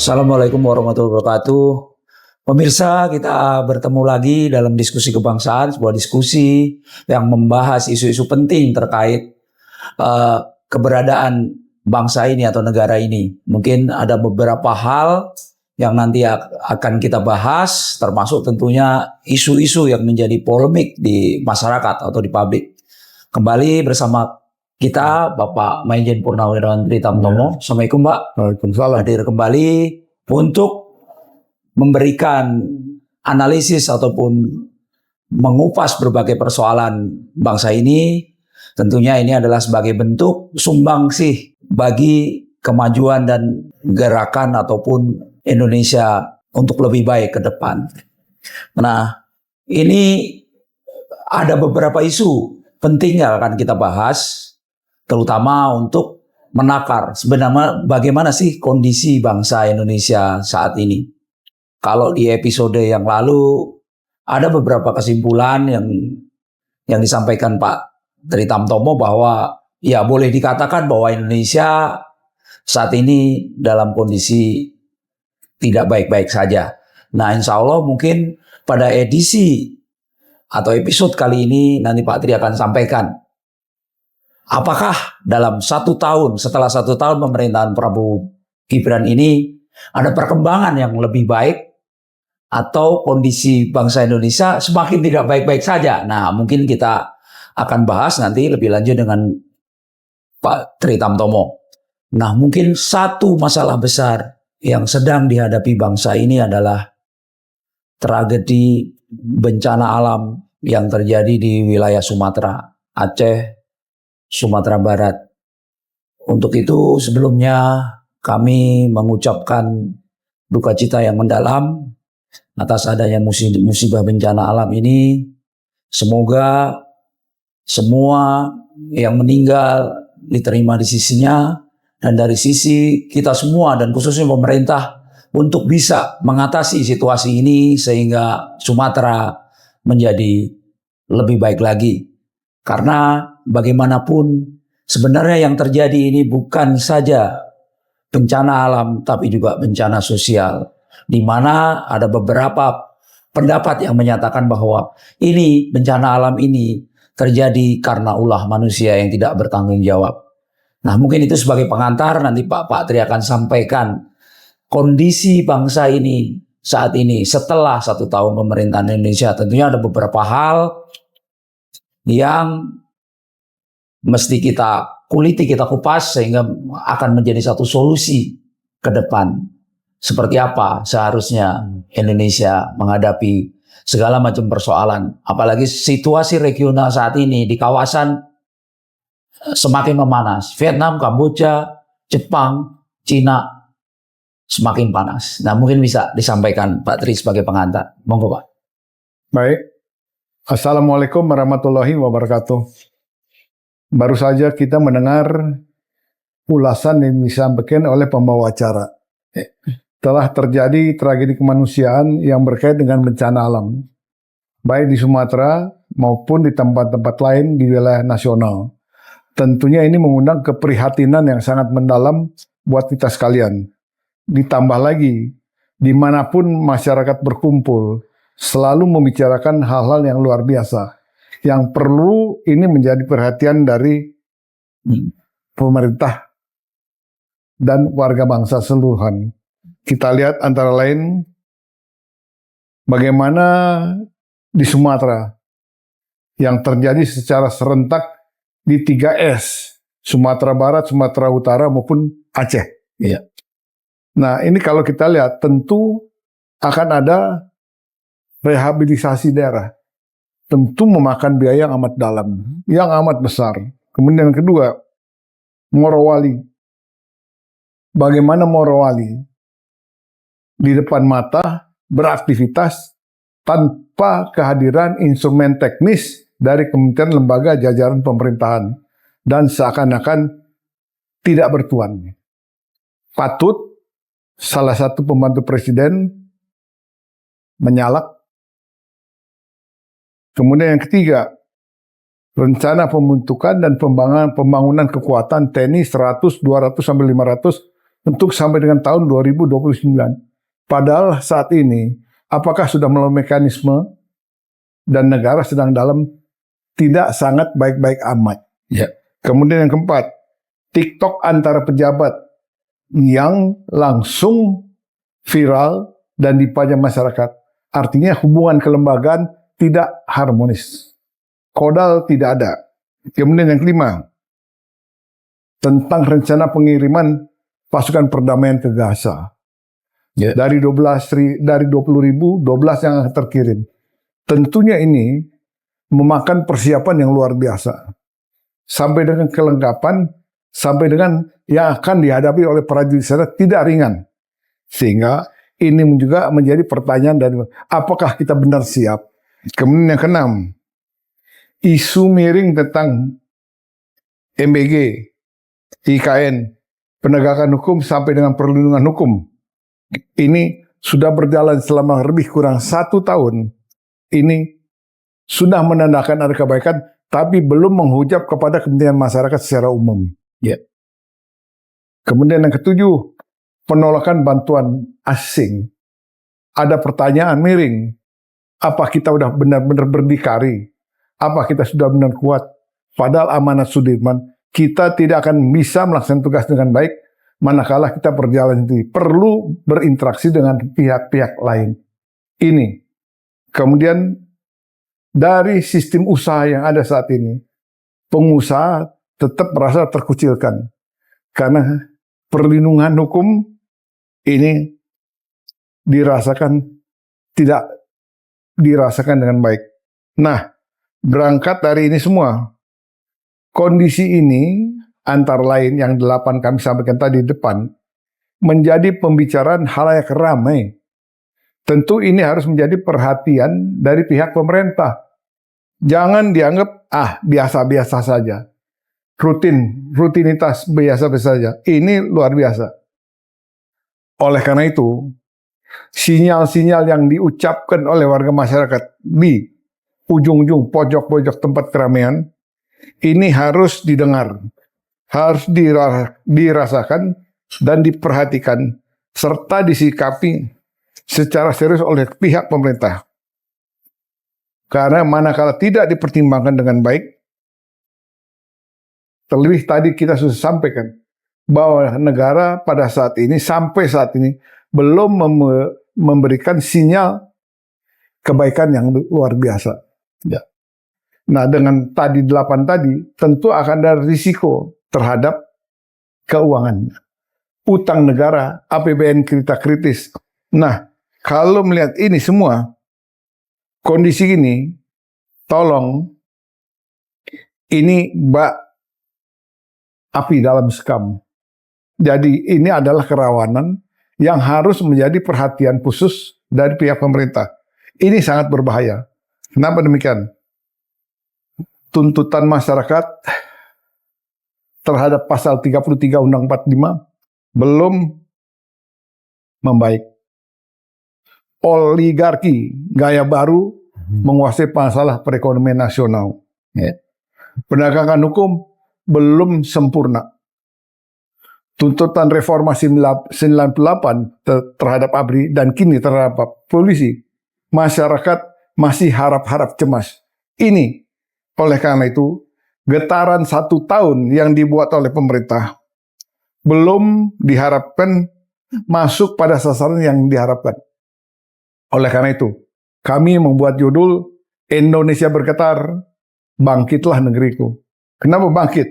Assalamualaikum warahmatullahi wabarakatuh. Pemirsa, kita bertemu lagi dalam diskusi kebangsaan, sebuah diskusi yang membahas isu-isu penting terkait keberadaan bangsa ini atau negara ini. Mungkin ada beberapa hal yang nanti akan kita bahas, termasuk tentunya isu-isu yang menjadi polemik di masyarakat atau di publik. Kembali bersama kita Bapak Maijen Purnawirawan Tritamtomo. Assalamualaikum Pak. Waalaikumsalam. Hadir kembali untuk memberikan analisis ataupun mengupas berbagai persoalan bangsa ini. Tentunya ini adalah sebagai bentuk sumbangsih bagi kemajuan dan gerakan ataupun Indonesia untuk lebih baik ke depan. Nah, ini ada beberapa isu penting yang akan kita bahas, terutama untuk menakar sebenarnya bagaimana sih kondisi bangsa Indonesia saat ini. Kalau di episode yang lalu ada beberapa kesimpulan yang disampaikan Pak Tritamtomo bahwa ya boleh dikatakan bahwa Indonesia saat ini dalam kondisi tidak baik-baik saja. Nah, insya Allah mungkin pada edisi atau episode kali ini nanti Pak Tri akan sampaikan apakah dalam setelah 1 tahun pemerintahan Prabowo Gibran ini ada perkembangan yang lebih baik atau kondisi bangsa Indonesia semakin tidak baik-baik saja. Nah, mungkin kita akan bahas nanti lebih lanjut dengan Pak Tritamtomo. Nah, mungkin satu masalah besar yang sedang dihadapi bangsa ini adalah tragedi bencana alam yang terjadi di wilayah Sumatera, Aceh, Sumatera Barat. Untuk itu sebelumnya kami mengucapkan duka cita yang mendalam atas adanya musibah bencana alam ini. Semoga semua yang meninggal diterima di sisinya, dan dari sisi kita semua dan khususnya pemerintah untuk bisa mengatasi situasi ini sehingga Sumatera menjadi lebih baik lagi. Karena bagaimanapun sebenarnya yang terjadi ini bukan saja bencana alam tapi juga bencana sosial, di mana ada beberapa pendapat yang menyatakan bahwa ini bencana alam ini terjadi karena ulah manusia yang tidak bertanggung jawab. Nah, mungkin itu sebagai pengantar, nanti Pak Tri akan sampaikan kondisi bangsa ini saat ini setelah 1 tahun pemerintahan Indonesia. Tentunya ada beberapa hal yang mesti kita kuliti, kita kupas sehingga akan menjadi satu solusi ke depan. Seperti apa seharusnya Indonesia menghadapi segala macam persoalan. Apalagi situasi regional saat ini di kawasan semakin memanas. Vietnam, Kamboja, Jepang, Cina semakin panas. Nah, mungkin bisa disampaikan Pak Tri sebagai pengantar. Monggo Pak. Baik. Assalamualaikum warahmatullahi wabarakatuh. Baru saja kita mendengar ulasan yang disampaikan oleh pembawa acara. Telah terjadi tragedi kemanusiaan yang berkait dengan bencana alam, baik di Sumatera maupun di tempat-tempat lain di wilayah nasional. Tentunya ini mengundang keprihatinan yang sangat mendalam buat kita sekalian. Ditambah lagi, dimanapun masyarakat berkumpul, selalu membicarakan hal-hal yang luar biasa. Yang perlu ini menjadi perhatian dari pemerintah dan warga bangsa seluruhan. Kita lihat antara lain bagaimana di Sumatera yang terjadi secara serentak di 3S, Sumatera Barat, Sumatera Utara maupun Aceh. Iya. Nah, ini kalau kita lihat tentu akan ada rehabilitasi daerah. Tentu memakan biaya yang amat dalam, yang amat besar. Kemudian yang kedua, Morowali. Bagaimana Morowali di depan mata beraktivitas tanpa kehadiran instrumen teknis dari kementerian lembaga jajaran pemerintahan dan seakan-akan tidak bertuan. Patut salah satu pembantu presiden menyalak. Kemudian yang ketiga, rencana pembentukan dan pembangunan kekuatan TNI 100, 200 sampai 500 untuk sampai dengan tahun 2029. Padahal saat ini, apakah sudah melalui mekanisme dan negara sedang dalam tidak sangat baik-baik amat. Ya. Kemudian yang keempat, TikTok antara pejabat yang langsung viral dan dipajang masyarakat. Artinya hubungan kelembagaan tidak harmonis. Kodal tidak ada. Kemudian yang kelima, tentang rencana pengiriman pasukan perdamaian ke Gaza. Ya. Dari 20.000, 12 yang akan terkirim. Tentunya ini memakan persiapan yang luar biasa. Sampai dengan kelengkapan, sampai dengan yang akan dihadapi oleh prajurit sana tidak ringan. Sehingga ini juga menjadi pertanyaan dari apakah kita benar siap. Kemudian yang keenam, isu miring tentang MBG, IKN, penegakan hukum sampai dengan perlindungan hukum. Ini sudah berjalan selama lebih kurang 1 tahun. Ini sudah menandakan ada kebaikan, tapi belum menghujat kepada kepentingan masyarakat secara umum. Ya. Kemudian yang ketujuh, penolakan bantuan asing. Ada pertanyaan miring, apa kita sudah benar-benar berdikari? Apa kita sudah benar kuat? Padahal amanat Sudirman, kita tidak akan bisa melaksanakan tugas dengan baik manakala kita berjalan sendiri. Perlu berinteraksi dengan pihak-pihak lain. Ini. Kemudian dari sistem usaha yang ada saat ini, pengusaha tetap merasa terkucilkan. Karena perlindungan hukum ini tidak dirasakan dengan baik. Nah, berangkat dari ini semua, kondisi ini antara lain yang 8 kami sampaikan tadi di depan, menjadi pembicaraan halayak ramai. Tentu ini harus menjadi perhatian dari pihak pemerintah. Jangan dianggap biasa-biasa saja. Rutinitas biasa-biasa saja. Ini luar biasa. Oleh karena itu, sinyal-sinyal yang diucapkan oleh warga masyarakat di ujung-ujung pojok-pojok tempat keramaian ini harus didengar, harus dirasakan dan diperhatikan serta disikapi secara serius oleh pihak pemerintah. Karena manakala tidak dipertimbangkan dengan baik, terlebih tadi kita sudah sampaikan bahwa negara pada saat ini, sampai saat ini, belum memberikan sinyal kebaikan yang luar biasa. Ya. Nah, dengan tadi 8 tadi, tentu akan ada risiko terhadap keuangan. Utang negara, APBN kita kritis. Nah, kalau melihat ini semua, kondisi ini, tolong, ini bak api dalam sekam. Jadi ini adalah kerawanan yang harus menjadi perhatian khusus dari pihak pemerintah. Ini sangat berbahaya. Kenapa demikian? Tuntutan masyarakat terhadap pasal 33 Undang 45 belum membaik. Oligarki gaya baru menguasai masalah perekonomian nasional. Ya. Penegakan hukum belum sempurna. Tuntutan reformasi 98 terhadap ABRI dan kini terhadap polisi, masyarakat masih harap-harap cemas. Ini oleh karena itu getaran 1 tahun yang dibuat oleh pemerintah belum diharapkan masuk pada sasaran yang diharapkan. Oleh karena itu, kami membuat judul Indonesia Bergetar, Bangkitlah Negeriku. Kenapa bangkit?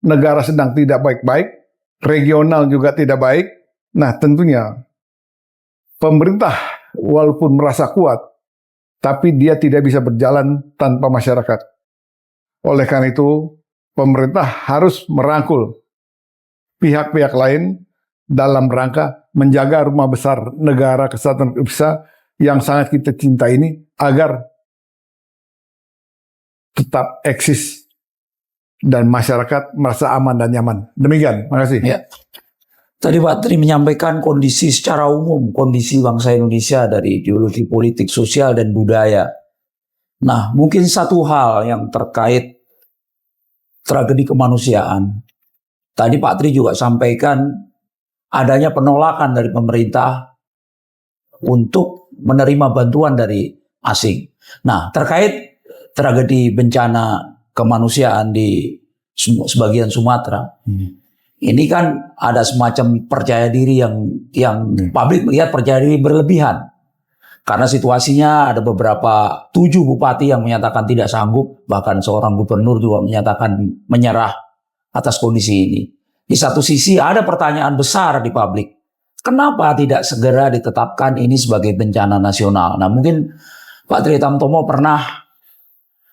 Negara sedang tidak baik-baik, regional juga tidak baik. Nah, tentunya pemerintah walaupun merasa kuat, tapi dia tidak bisa berjalan tanpa masyarakat. Oleh karena itu, pemerintah harus merangkul pihak-pihak lain dalam rangka menjaga rumah besar negara kesatuan Republik yang sangat kita cinta ini agar tetap eksis dan masyarakat merasa aman dan nyaman. Demikian, makasih. Ya. Tadi Pak Tri menyampaikan kondisi secara umum, kondisi bangsa Indonesia dari ideologi politik, sosial, dan budaya. Nah, mungkin satu hal yang terkait tragedi kemanusiaan. Tadi Pak Tri juga sampaikan adanya penolakan dari pemerintah untuk menerima bantuan dari asing. Nah, terkait tragedi bencana kemanusiaan di sebagian Sumatera, ini kan ada semacam percaya diri yang publik melihat percaya diri berlebihan. Karena situasinya ada beberapa 7 bupati yang menyatakan tidak sanggup, bahkan seorang gubernur juga menyatakan menyerah atas kondisi ini. Di satu sisi ada pertanyaan besar di publik. Kenapa tidak segera ditetapkan ini sebagai bencana nasional? Nah, mungkin Pak Tri Tamtomo pernah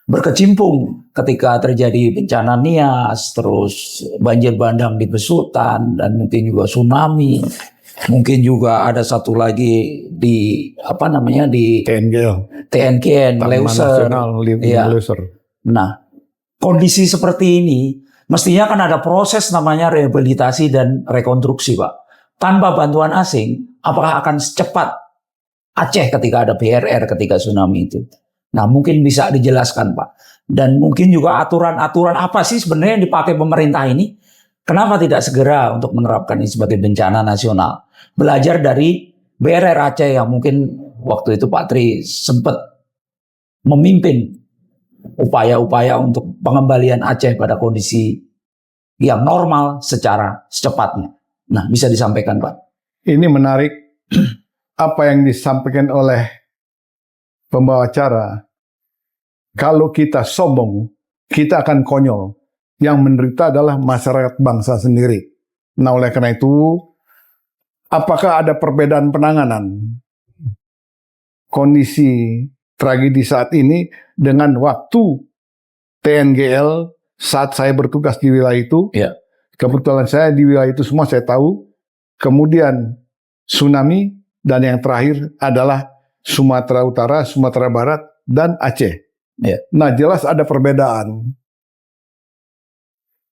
berkecimpung ketika terjadi bencana Nias, terus banjir bandang di Besutan, dan mungkin juga tsunami. Mungkin juga ada satu lagi di di TNGN Leuser. Ya. Nah, kondisi seperti ini mestinya kan ada proses namanya rehabilitasi dan rekonstruksi, Pak. Tanpa bantuan asing, apakah akan secepat Aceh ketika ada BRR ketika tsunami itu? Nah, mungkin bisa dijelaskan, Pak. Dan mungkin juga aturan-aturan apa sih sebenarnya yang dipakai pemerintah ini? Kenapa tidak segera untuk menerapkan ini sebagai bencana nasional? Belajar dari BRR Aceh yang mungkin waktu itu Pak Tri sempat memimpin upaya-upaya untuk pengembalian Aceh pada kondisi yang normal secara secepatnya. Nah, bisa disampaikan, Pak. Ini menarik apa yang disampaikan oleh pembawa acara. Kalau kita sombong, kita akan konyol. Yang menderita adalah masyarakat bangsa sendiri. Nah, oleh karena itu, apakah ada perbedaan penanganan kondisi tragedi saat ini dengan waktu TNGL saat saya bertugas di wilayah itu? Ya. Kebetulan saya di wilayah itu semua saya tahu. Kemudian tsunami, dan yang terakhir adalah Sumatera Utara, Sumatera Barat, dan Aceh. Ya. Nah, jelas ada perbedaan.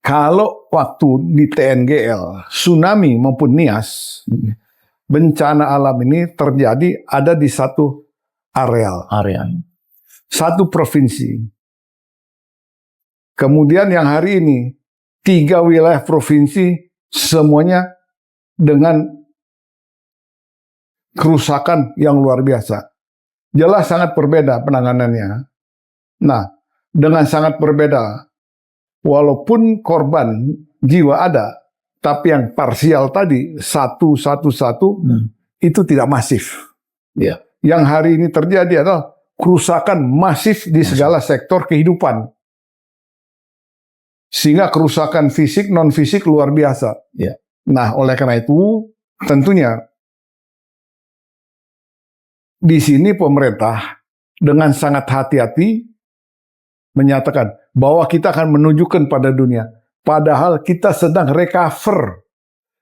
Kalau waktu di TNGL, tsunami maupun Nias, bencana alam ini terjadi ada di satu area. Satu provinsi. Kemudian yang hari ini, 3 wilayah provinsi semuanya dengan kerusakan yang luar biasa. Jelas sangat berbeda penanganannya. Nah, dengan sangat berbeda, walaupun korban jiwa ada, tapi yang parsial tadi, satu, itu tidak masif. Ya. Yang hari ini terjadi adalah kerusakan masif di segala sektor kehidupan. Sehingga kerusakan fisik, non-fisik luar biasa. Ya. Nah, oleh karena itu, tentunya di sini pemerintah dengan sangat hati-hati menyatakan bahwa kita akan menunjukkan pada dunia, padahal kita sedang recover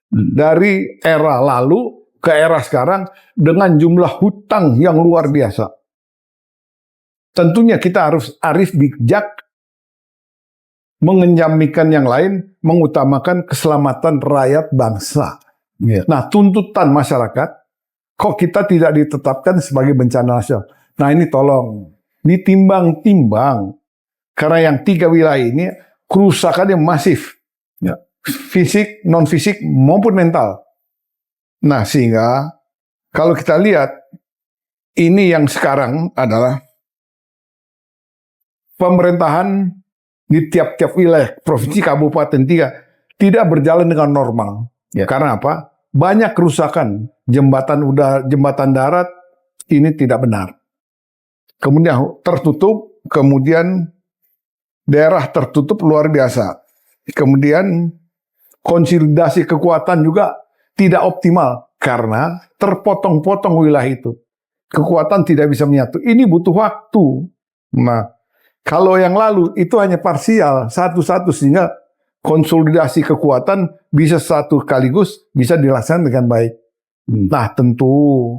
dari era lalu ke era sekarang dengan jumlah hutang yang luar biasa. Tentunya kita harus arif bijak, mengenjamkan yang lain, mengutamakan keselamatan rakyat bangsa. Ya. Nah, tuntutan masyarakat, kok kita tidak ditetapkan sebagai bencana nasional? Nah, ini tolong ditimbang-timbang. Karena yang 3 wilayah ini kerusakannya masif. Ya. Fisik, non-fisik, maupun mental. Nah, sehingga kalau kita lihat, ini yang sekarang adalah pemerintahan di tiap-tiap wilayah, provinsi, kabupaten 3, tidak berjalan dengan normal. Ya. Karena apa? Banyak kerusakan. Jembatan udara, jembatan darat, ini tidak benar. Kemudian tertutup, kemudian daerah tertutup luar biasa. Kemudian konsolidasi kekuatan juga tidak optimal karena terpotong-potong wilayah itu. Kekuatan tidak bisa menyatu. Ini butuh waktu. Nah, kalau yang lalu itu hanya parsial, satu-satu, sehingga konsolidasi kekuatan bisa satu sekaligus bisa dilaksanakan dengan baik. Nah, tentu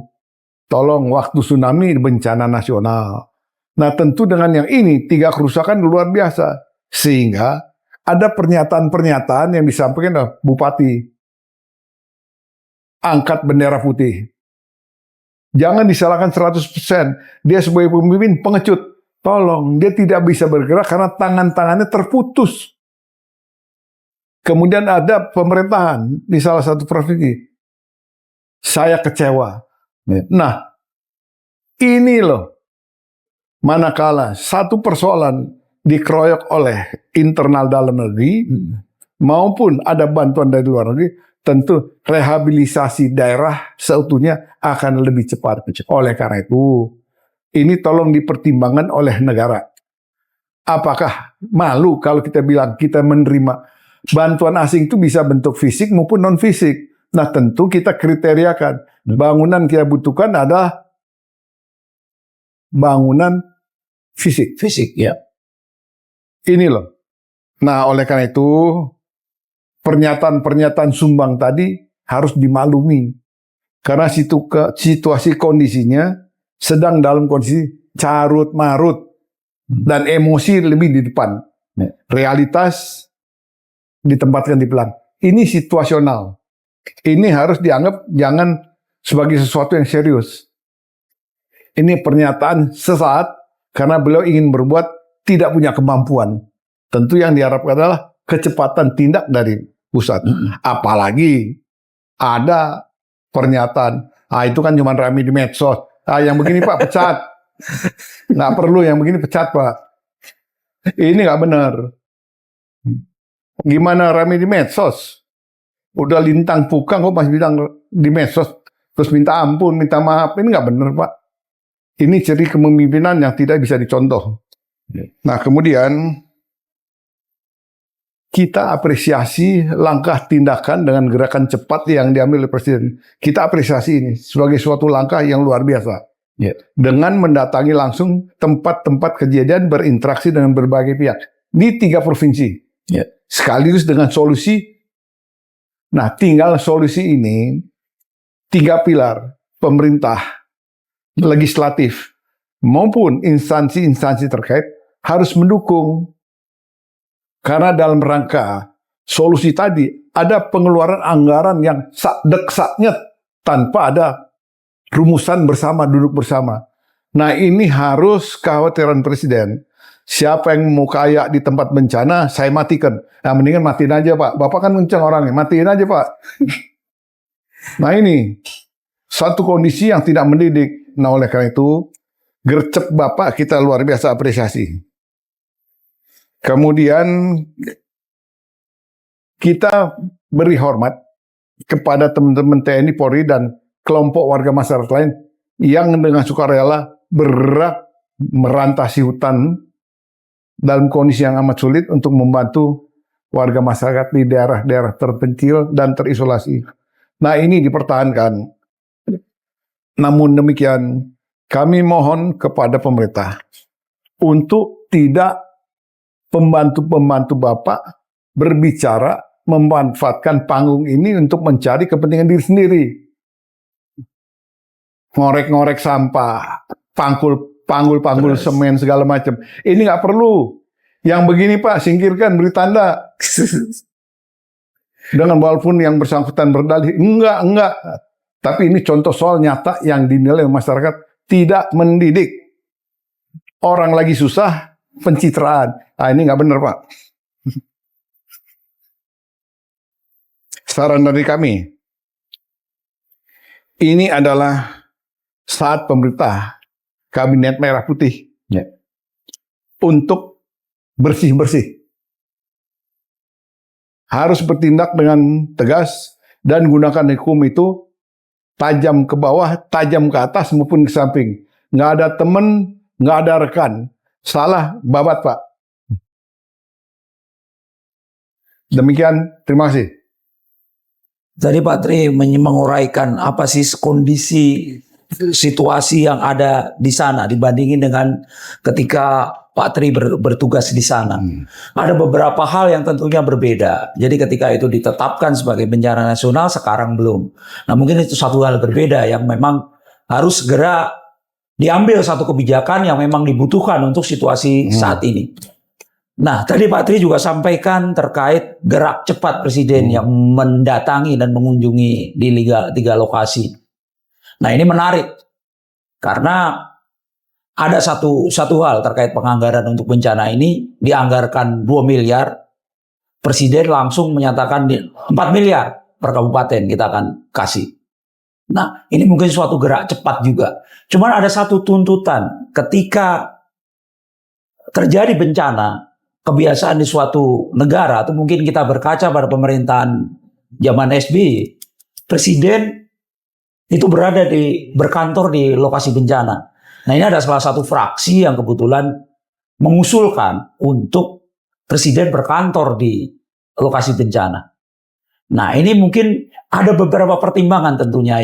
tolong waktu tsunami bencana nasional. Nah, tentu dengan yang ini 3 kerusakan luar biasa. Sehingga ada pernyataan-pernyataan yang disampaikan oleh Bupati. Angkat bendera putih. Jangan disalahkan 100%. Dia sebagai pemimpin pengecut. Tolong, dia tidak bisa bergerak karena tangan-tangannya terputus. Kemudian ada pemerintahan di salah satu provinsi. Saya kecewa. Nah, ini loh, manakala satu persoalan dikeroyok oleh internal dalam negeri, maupun ada bantuan dari luar negeri, tentu rehabilitasi daerah seutuhnya akan lebih cepat. Oleh karena itu, ini tolong dipertimbangkan oleh negara. Apakah malu kalau kita bilang kita menerima bantuan asing itu bisa bentuk fisik maupun non fisik? Nah, tentu kita kriteriakan bangunan kita butuhkan adalah bangunan fisik. Fisik, ya. Ini loh. Nah, oleh karena itu pernyataan-pernyataan Sumbang tadi harus dimaklumi. Karena situasi kondisinya sedang dalam kondisi carut marut dan emosi lebih di depan. Realitas ditempatkan di belakang. Ini situasional. Ini harus dianggap jangan sebagai sesuatu yang serius. Ini pernyataan sesaat karena beliau ingin berbuat tidak punya kemampuan. Tentu yang diharapkan adalah kecepatan tindak dari pusat. Apalagi ada pernyataan, itu kan cuma rame di medsos. Yang begini Pak pecat. Nggak perlu yang begini pecat Pak. Ini nggak benar. Gimana rame di medsos? Udah lintang pukang kok masih bilang di medsos. Terus minta ampun, minta maaf. Ini nggak benar Pak. Ini ciri kepemimpinan yang tidak bisa dicontoh. Nah, kemudian kita apresiasi langkah tindakan dengan gerakan cepat yang diambil oleh Presiden. Kita apresiasi ini sebagai suatu langkah yang luar biasa. Dengan mendatangi langsung tempat-tempat kejadian, berinteraksi dengan berbagai pihak di 3 provinsi. Sekaligus dengan solusi. Nah, tinggal solusi ini 3 pilar: pemerintah, legislatif, maupun instansi-instansi terkait harus mendukung. Karena dalam rangka solusi tadi ada pengeluaran anggaran yang sak-dek-saknyet tanpa ada rumusan bersama, duduk bersama. Nah, ini harus kekhawatiran Presiden. Siapa yang mau kaya di tempat bencana, saya matikan. Nah, mendingan matiin aja Pak. Bapak kan kencang orangnya, matiin aja Pak. Nah, ini satu kondisi yang tidak mendidik. Nah, oleh karena itu, gercep Bapak kita luar biasa apresiasi. Kemudian kita beri hormat kepada teman-teman TNI, Polri, dan kelompok warga masyarakat lain yang dengan sukarela bergerak merantasi hutan dalam kondisi yang amat sulit untuk membantu warga masyarakat di daerah-daerah terpencil dan terisolasi. Nah, ini dipertahankan. Namun demikian, kami mohon kepada pemerintah untuk tidak pembantu-pembantu Bapak berbicara memanfaatkan panggung ini untuk mencari kepentingan diri sendiri. Ngorek-ngorek sampah, panggul semen segala macam. Ini nggak perlu. Yang begini Pak, singkirkan, beri tanda. Dengan walaupun yang bersangkutan berdalih, enggak. Tapi ini contoh soal nyata yang dinilai masyarakat tidak mendidik. Orang lagi susah, pencitraan. Ini nggak benar Pak. Saran dari kami, ini adalah saat pemerintah Kabinet Merah Putih untuk bersih-bersih. Harus bertindak dengan tegas dan gunakan hukum itu tajam ke bawah, tajam ke atas maupun ke samping. Nggak ada teman, nggak ada rekan. Salah, babat Pak. Demikian, terima kasih. Tadi Pak Tri menguraikan apa sih kondisi situasi yang ada di sana dibandingin dengan ketika Pak Tri bertugas di sana. Ada beberapa hal yang tentunya berbeda. Jadi ketika itu ditetapkan sebagai bencana nasional, sekarang belum. Nah, mungkin itu satu hal berbeda yang memang harus segera diambil satu kebijakan yang memang dibutuhkan untuk situasi saat ini. Nah, tadi Pak Tri juga sampaikan terkait gerak cepat Presiden yang mendatangi dan mengunjungi di 3 lokasi. Nah, ini menarik karena ada satu hal terkait penganggaran untuk bencana ini, dianggarkan 2 miliar, Presiden langsung menyatakan 4 miliar per kabupaten kita akan kasih. Nah, ini mungkin suatu gerak cepat juga. Cuman ada satu tuntutan ketika terjadi bencana, kebiasaan di suatu negara, atau mungkin kita berkaca pada pemerintahan zaman SBY, presiden itu berkantor di lokasi bencana. Nah, ini ada salah satu fraksi yang kebetulan mengusulkan untuk presiden berkantor di lokasi bencana. Nah, ini mungkin ada beberapa pertimbangan tentunya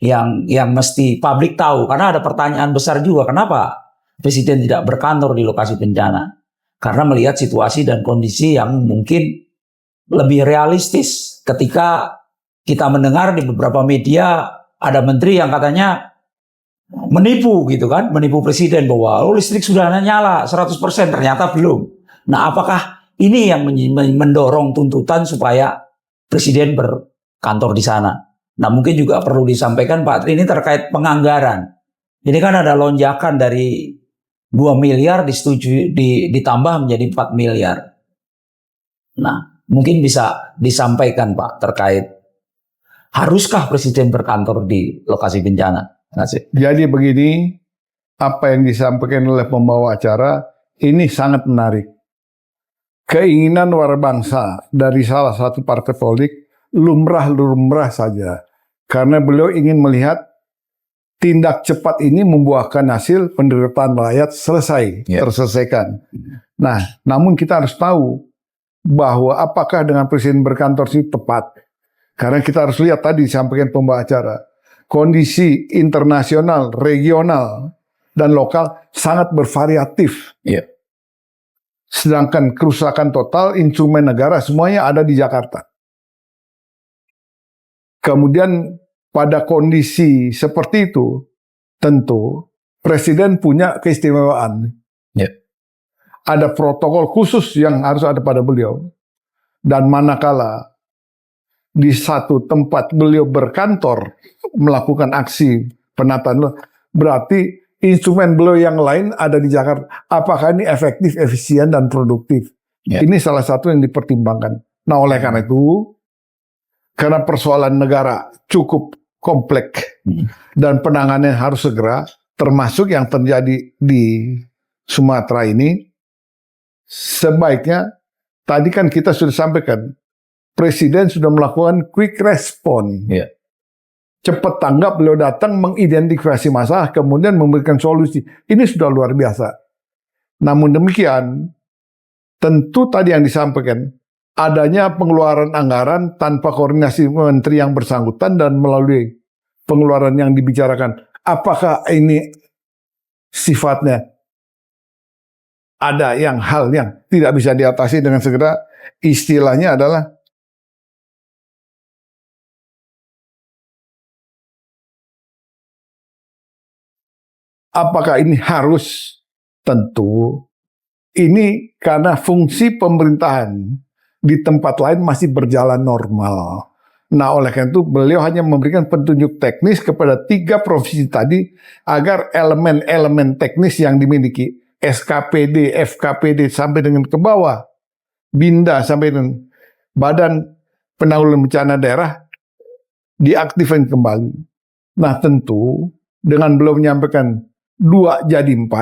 yang mesti publik tahu, karena ada pertanyaan besar juga, kenapa presiden tidak berkantor di lokasi bencana? Karena melihat situasi dan kondisi yang mungkin lebih realistis. Ketika kita mendengar di beberapa media ada menteri yang katanya menipu gitu kan, menipu presiden bahwa listrik sudah nyala 100%, ternyata belum. Nah, apakah ini yang mendorong tuntutan supaya presiden berkantor di sana? Nah, mungkin juga perlu disampaikan Pak Tri, ini terkait penganggaran. Ini kan ada lonjakan dari 2 miliar ditambah menjadi 4 miliar. Nah, mungkin bisa disampaikan Pak terkait haruskah presiden berkantor di lokasi bencana? Jadi begini, apa yang disampaikan oleh pembawa acara ini sangat menarik. Keinginan warbangsa dari salah satu partai politik lumrah saja. Karena beliau ingin melihat tindak cepat ini membuahkan hasil penderitaan rakyat terselesaikan. Nah, namun kita harus tahu bahwa apakah dengan presiden berkantor itu tepat. Karena kita harus lihat tadi disampaikan pembawa acara, kondisi internasional, regional, dan lokal sangat bervariatif. Sedangkan kerusakan total, instrumen negara semuanya ada di Jakarta. Kemudian pada kondisi seperti itu, tentu presiden punya keistimewaan. Ada protokol khusus yang harus ada pada beliau. Dan manakala di satu tempat beliau berkantor melakukan aksi penataan, berarti instrumen beliau yang lain ada di Jakarta. Apakah ini efektif, efisien, dan produktif? Ini salah satu yang dipertimbangkan. Nah, oleh karena itu, karena persoalan negara cukup kompleks dan penanganannya harus segera, termasuk yang terjadi di Sumatera ini, sebaiknya tadi kan kita sudah sampaikan, presiden sudah melakukan quick response. Cepat tanggap, beliau datang mengidentifikasi masalah, kemudian memberikan solusi. Ini sudah luar biasa. Namun demikian, tentu tadi yang disampaikan, adanya pengeluaran anggaran tanpa koordinasi menteri yang bersangkutan dan melalui pengeluaran yang dibicarakan. Apakah ini sifatnya ada hal yang tidak bisa diatasi dengan segera? Istilahnya adalah apakah ini harus? Tentu ini karena fungsi pemerintahan di tempat lain masih berjalan normal. Nah, oleh karena itu beliau hanya memberikan petunjuk teknis kepada 3 provinsi tadi agar elemen-elemen teknis yang dimiliki SKPD, FKPD sampai dengan ke bawah, Binda sampai dengan Badan Penanggulangan Bencana Daerah diaktifkan kembali. Nah, tentu dengan beliau menyampaikan 2 jadi 4,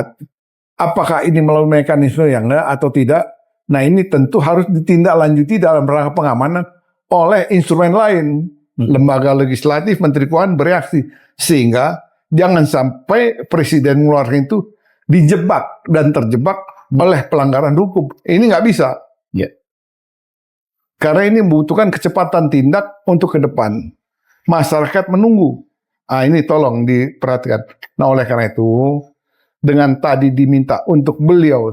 apakah ini melalui mekanisme yang enggak atau tidak? Nah, ini tentu harus ditindaklanjuti dalam rangka pengamanan oleh instrumen lain. Lembaga legislatif, Menteri Keuangan bereaksi. Sehingga jangan sampai presiden mengeluarkan itu dijebak dan terjebak oleh pelanggaran hukum. Ini nggak bisa. Karena ini membutuhkan kecepatan tindak untuk ke depan. Masyarakat menunggu. Nah, ini tolong diperhatikan. Nah, oleh karena itu, dengan tadi diminta untuk beliau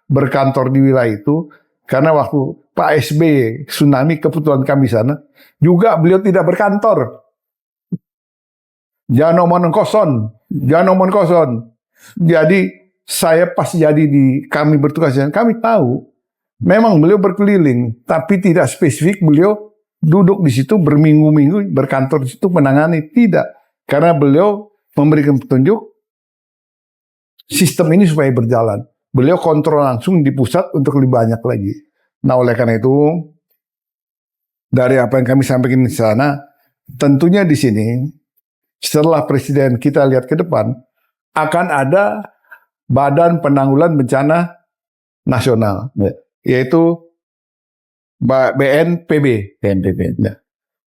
berkantor di wilayah itu, karena waktu Pak SBY tsunami, kebetulan kami sana, juga beliau tidak berkantor. Jangan omong kosong. Jadi saya pas jadi kami bertugas, kami tahu memang beliau berkeliling, tapi tidak spesifik beliau duduk di situ berminggu-minggu berkantor di situ menangani, tidak. Karena beliau memberikan petunjuk sistem ini supaya berjalan. Beliau kontrol langsung di pusat untuk lebih banyak lagi. Nah, oleh karena itu, dari apa yang kami sampaikan di sana, tentunya di sini setelah presiden kita lihat ke depan akan ada Badan Penanggulangan Bencana Nasional, yaitu BNPB. BNPB.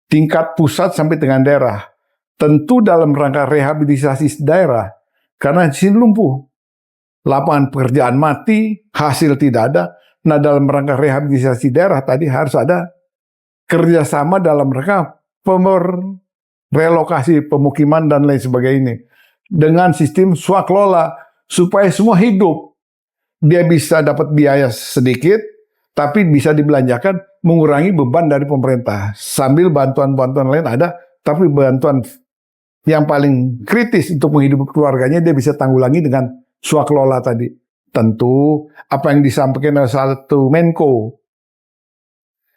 Tingkat pusat sampai dengan daerah. Tentu dalam rangka rehabilitasi daerah, karena di sini lumpuh. Lapangan pekerjaan mati, hasil tidak ada. Nah, dalam rangka rehabilitasi daerah tadi harus ada kerjasama dalam rangka relokasi pemukiman dan lain sebagainya. Dengan sistem swakelola, supaya semua hidup. Dia bisa dapat biaya sedikit, tapi bisa dibelanjakan mengurangi beban dari pemerintah. Sambil bantuan-bantuan lain ada, tapi bantuan yang paling kritis untuk menghidupi keluarganya dia bisa tanggulangi dengan swakelola tadi. Tentu apa yang disampaikan oleh satu Menko.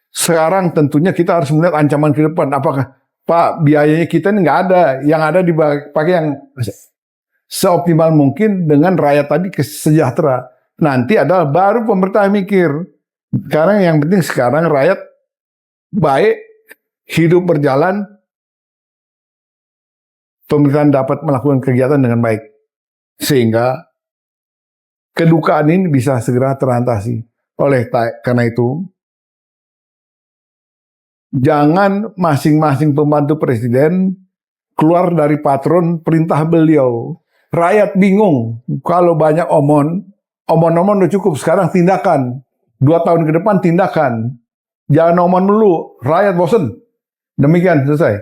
Sekarang tentunya kita harus melihat ancaman ke depan. Apakah Pak biayanya kita ini nggak ada, yang ada dipakai yang seoptimal mungkin dengan rakyat tadi sejahtera. Nanti adalah baru pemerintah mikir. Sekarang yang penting sekarang rakyat baik, hidup berjalan, pemerintahan dapat melakukan kegiatan dengan baik. Sehingga kedukaan ini bisa segera teratasi. Karena itu, jangan masing-masing pembantu presiden keluar dari patron perintah beliau. Rakyat bingung. Kalau banyak omon-omon udah cukup. Sekarang tindakan. 2 tahun ke depan tindakan. Jangan omon dulu. Rakyat bosen. Demikian, selesai.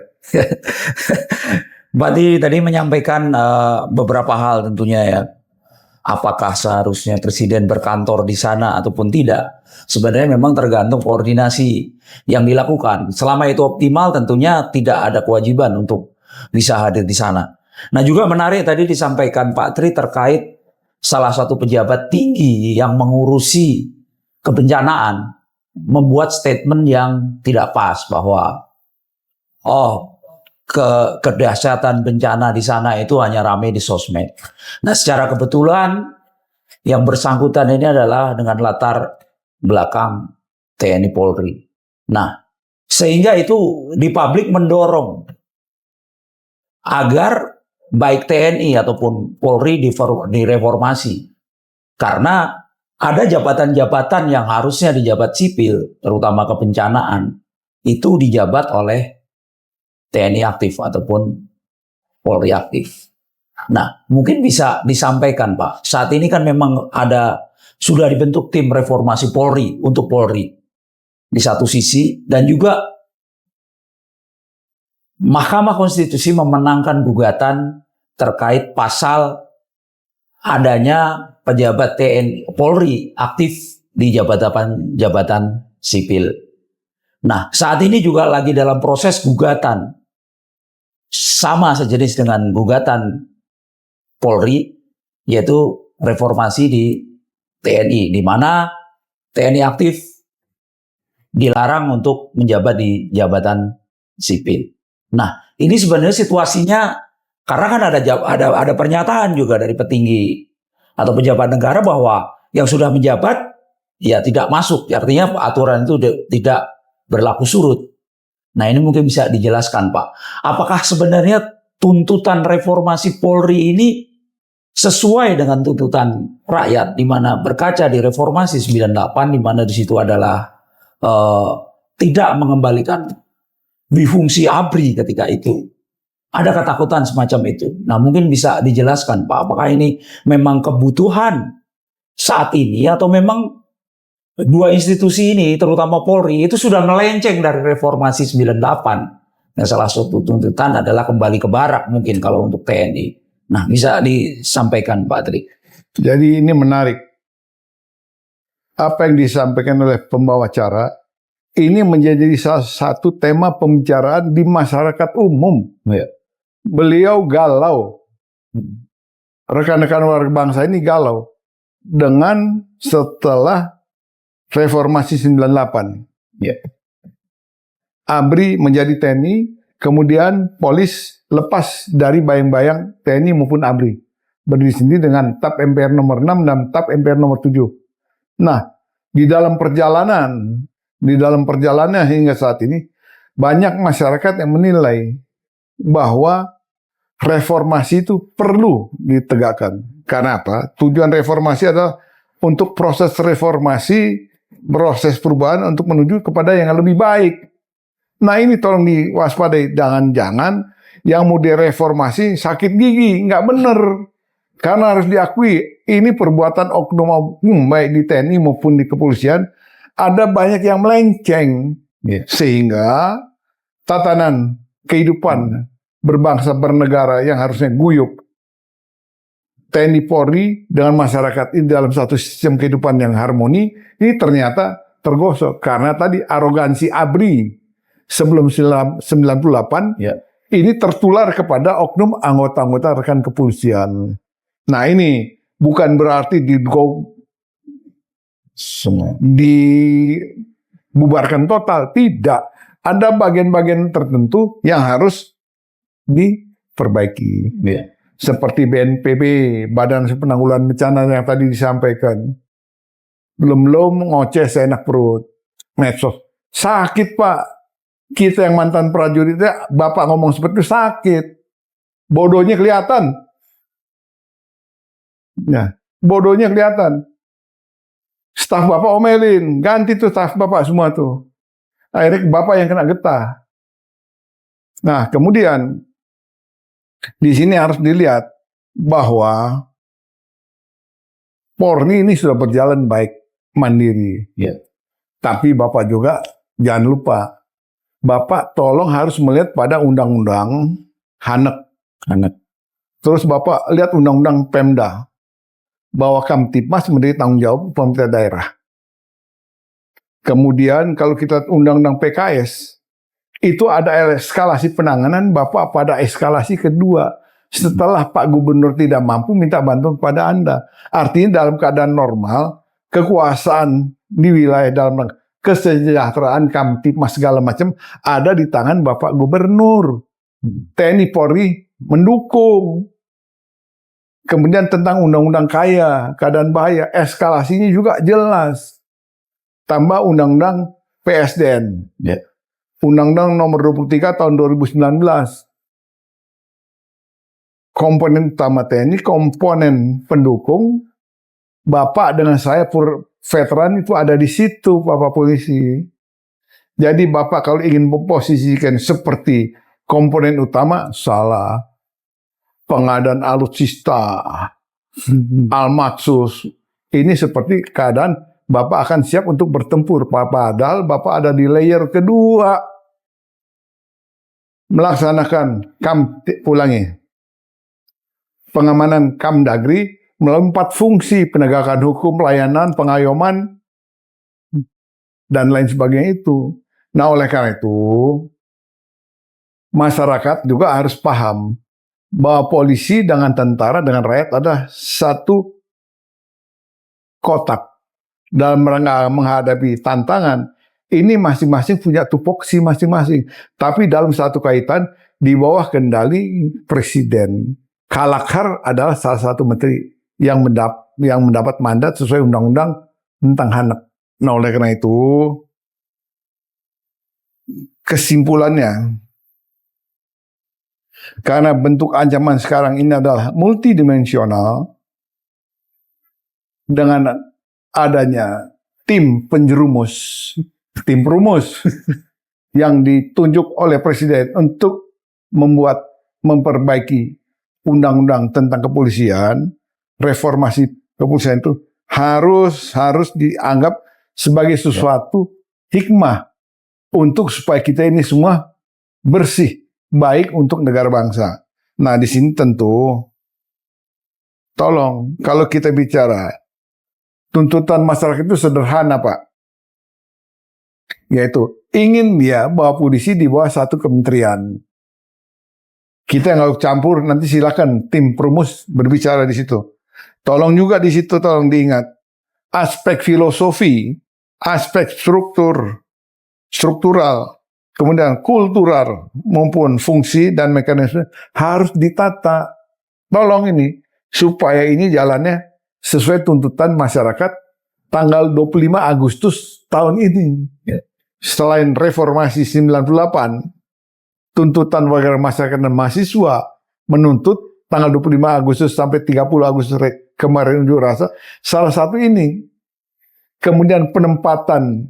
Berarti tadi menyampaikan beberapa hal tentunya ya. Apakah seharusnya presiden berkantor di sana ataupun tidak? Sebenarnya memang tergantung koordinasi yang dilakukan. Selama itu optimal tentunya tidak ada kewajiban untuk bisa hadir di sana. Nah juga menarik tadi disampaikan Pak Tri terkait salah satu pejabat tinggi yang mengurusi kebencanaan membuat statement yang tidak pas bahwa kedahsyatan bencana di sana itu hanya ramai di sosmed. Nah, secara kebetulan yang bersangkutan ini adalah dengan latar belakang TNI Polri. Nah, sehingga itu di publik mendorong agar baik TNI ataupun Polri direformasi. Karena ada jabatan-jabatan yang harusnya dijabat sipil, terutama kebencanaan, itu dijabat oleh TNI aktif ataupun Polri aktif. Nah, mungkin bisa disampaikan Pak, saat ini kan memang sudah dibentuk tim reformasi Polri untuk Polri di satu sisi, dan juga Mahkamah Konstitusi memenangkan gugatan terkait pasal adanya pejabat TNI Polri aktif di jabatan sipil. Nah, saat ini juga lagi dalam proses gugatan sama sejenis dengan gugatan Polri, yaitu reformasi di TNI, di mana TNI aktif dilarang untuk menjabat di jabatan sipil. Nah, ini sebenarnya situasinya karena kan ada pernyataan juga dari petinggi atau pejabat negara bahwa yang sudah menjabat ya tidak masuk. Artinya aturan itu tidak berlaku surut. Nah, ini mungkin bisa dijelaskan Pak. Apakah sebenarnya tuntutan reformasi Polri ini sesuai dengan tuntutan rakyat, di mana berkaca di reformasi 98, di mana di situ adalah tidak mengembalikan difungsi ABRI ketika itu. Ada ketakutan semacam itu. Nah, mungkin bisa dijelaskan Pak, apakah ini memang kebutuhan saat ini atau memang dua institusi ini, terutama Polri, itu sudah melenceng dari reformasi 98. Nah, salah satu tuntutan adalah kembali ke barak mungkin kalau untuk TNI. Nah, bisa disampaikan Pak Tri. Jadi ini menarik. Apa yang disampaikan oleh pembawa acara, ini menjadi salah satu tema pembicaraan di masyarakat umum. Ya. Beliau galau. Rekan-rekan warga bangsa ini galau. Dengan setelah reformasi 98. Ya. ABRI menjadi TNI, kemudian polis lepas dari bayang-bayang TNI maupun ABRI. Berdiri sendiri dengan TAP MPR nomor 6 dan TAP MPR nomor 7. Nah, di dalam perjalanan hingga saat ini, banyak masyarakat yang menilai bahwa reformasi itu perlu ditegakkan. Karena apa? Tujuan reformasi adalah untuk proses reformasi, proses perubahan untuk menuju kepada yang lebih baik. Nah ini tolong diwaspadai, jangan-jangan yang mau direformasi sakit gigi, nggak bener. Karena harus diakui, ini perbuatan oknum baik di TNI maupun di kepolisian, ada banyak yang melenceng. Sehingga tatanan kehidupan berbangsa bernegara yang harusnya guyup, TNI Polri dengan masyarakat ini dalam satu sistem kehidupan yang harmoni, ini ternyata tergosok. Karena tadi arogansi ABRI sebelum 98, ini tertular kepada oknum anggota-anggota rekan kepolisian. Nah ini bukan berarti dibubarkan total, tidak. Ada bagian-bagian tertentu yang harus diperbaiki. Seperti BNPB, Badan Penanggulangan Bencana yang tadi disampaikan. Belum ngoceh seenak perut. Medsos. Sakit Pak. Kita yang mantan prajuritnya, Bapak ngomong seperti itu sakit. Bodohnya kelihatan. Ya, bodohnya kelihatan. Staf Bapak omelin, ganti tuh staf Bapak semua tuh. Akhirnya Bapak yang kena getah. Nah, kemudian di sini harus dilihat bahwa Polri ini sudah berjalan baik, mandiri. Tapi Bapak juga jangan lupa, Bapak tolong harus melihat pada undang-undang HANEK. Terus Bapak lihat undang-undang Pemda, bahwa Kamtipmas menjadi tanggung jawab pemerintah daerah. Kemudian kalau kita undang-undang PKS, itu ada eskalasi penanganan, Bapak pada eskalasi kedua. Setelah Pak Gubernur tidak mampu, minta bantuan kepada Anda. Artinya dalam keadaan normal, kekuasaan di wilayah dalam kesejahteraan, Kamtipmas segala macam ada di tangan Bapak Gubernur. TNI Polri mendukung. Kemudian tentang undang-undang kaya, keadaan bahaya, eskalasinya juga jelas. Tambah undang-undang PSDN. Undang-undang nomor 23 tahun 2019. Komponen utama TNI, komponen pendukung, Bapak dengan saya veteran itu ada di situ, Bapak polisi. Jadi Bapak kalau ingin memposisikan seperti komponen utama, salah. Pengadaan alutsista, Al-Maksus, ini seperti keadaan Bapak akan siap untuk bertempur. Padahal Bapak ada di layer kedua. Melaksanakan pengamanan Kamdagri melalui 4 fungsi, penegakan hukum, pelayanan, pengayoman, dan lain sebagainya itu. Nah oleh karena itu, masyarakat juga harus paham bahwa polisi dengan tentara, dengan rakyat adalah satu kotak. Dalam rangka menghadapi tantangan, ini masing-masing punya tupoksi masing-masing. Tapi dalam satu kaitan, di bawah kendali Presiden. Kalakhar adalah salah satu menteri yang mendapat mandat sesuai undang-undang tentang HANEK. Nah oleh karena itu, kesimpulannya, karena bentuk ancaman sekarang ini adalah multidimensional, dengan adanya tim perumus yang ditunjuk oleh Presiden untuk memperbaiki undang-undang tentang kepolisian, reformasi kepolisian itu harus dianggap sebagai sesuatu hikmah untuk supaya kita ini semua bersih, baik untuk negara bangsa. Nah, di sini tentu tolong kalau kita bicara tuntutan masyarakat itu sederhana, Pak. Yaitu ingin dia bawa polisi di bawah satu kementerian. Kita nggak campur, nanti silakan tim perumus berbicara di situ. Tolong juga di situ tolong diingat aspek filosofi, aspek struktural, kemudian kultural maupun fungsi dan mekanisme harus ditata. Tolong ini supaya ini jalannya sesuai tuntutan masyarakat tanggal 25 Agustus tahun ini. selain reformasi 98, tuntutan warga masyarakat dan mahasiswa menuntut tanggal 25 Agustus sampai 30 Agustus kemarin unjuk rasa, salah satu ini. Kemudian penempatan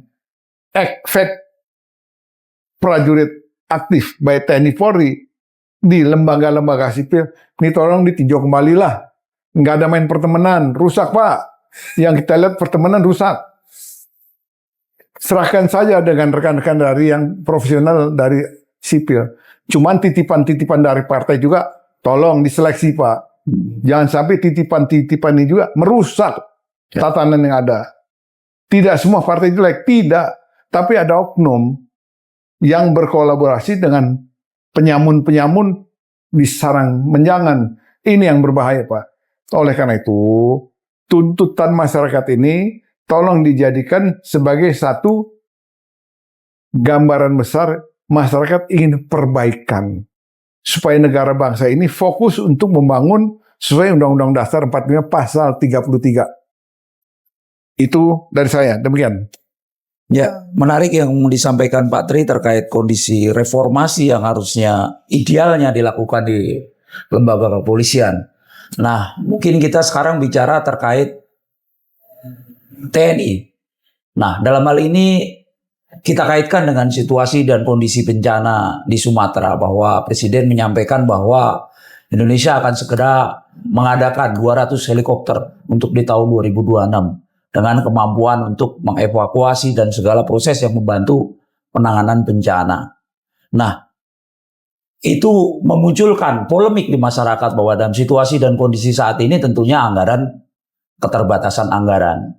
efek prajurit aktif baik TNI Polri di lembaga-lembaga sipil, ini tolong ditinjau kembali lah. Nggak ada main pertemanan, rusak Pak. Yang kita lihat pertemanan rusak. Serahkan saja dengan rekan-rekan dari yang profesional dari sipil. Cuman titipan-titipan dari partai juga tolong diseleksi Pak. Jangan sampai titipan-titipan ini juga merusak tatanan yang ada. Tidak semua partai jelek, tidak. Tapi ada oknum yang berkolaborasi dengan penyamun-penyamun di sarang menjangan. Ini yang berbahaya Pak. Oleh karena itu, tuntutan masyarakat ini tolong dijadikan sebagai satu gambaran besar masyarakat ingin perbaikan. Supaya negara bangsa ini fokus untuk membangun sesuai Undang-Undang Dasar 45 pasal 33. Itu dari saya, demikian. Ya, menarik yang disampaikan Pak Tri terkait kondisi reformasi yang harusnya idealnya dilakukan di lembaga kepolisian. Nah, mungkin kita sekarang bicara terkait TNI. Nah, dalam hal ini kita kaitkan dengan situasi dan kondisi bencana di Sumatera, bahwa Presiden menyampaikan bahwa Indonesia akan segera mengadakan 200 helikopter untuk di tahun 2026 dengan kemampuan untuk mengevakuasi dan segala proses yang membantu penanganan bencana. Nah, itu memunculkan polemik di masyarakat bahwa dalam situasi dan kondisi saat ini tentunya keterbatasan anggaran.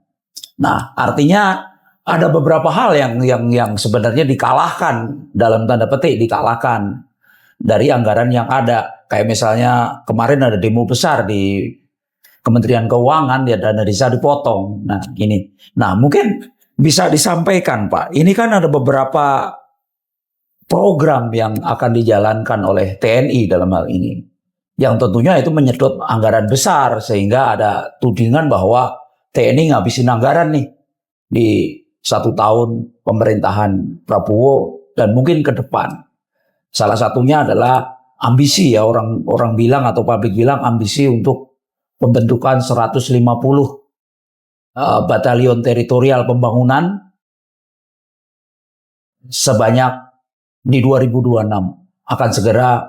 Nah, artinya ada beberapa hal yang sebenarnya dikalahkan, dalam tanda petik dikalahkan dari anggaran yang ada. Kayak misalnya kemarin ada demo besar di Kementerian Keuangan, ya dana desa dipotong. Nah ini, mungkin bisa disampaikan Pak. Ini kan ada beberapa program yang akan dijalankan oleh TNI dalam hal ini, yang tentunya itu menyedot anggaran besar, sehingga ada tudingan bahwa TNI ngabisin anggaran nih di 1 tahun pemerintahan Prabowo dan mungkin ke depan. Salah satunya adalah ambisi, ya orang bilang atau publik bilang ambisi untuk pembentukan 150 batalion teritorial pembangunan sebanyak di 2026 akan segera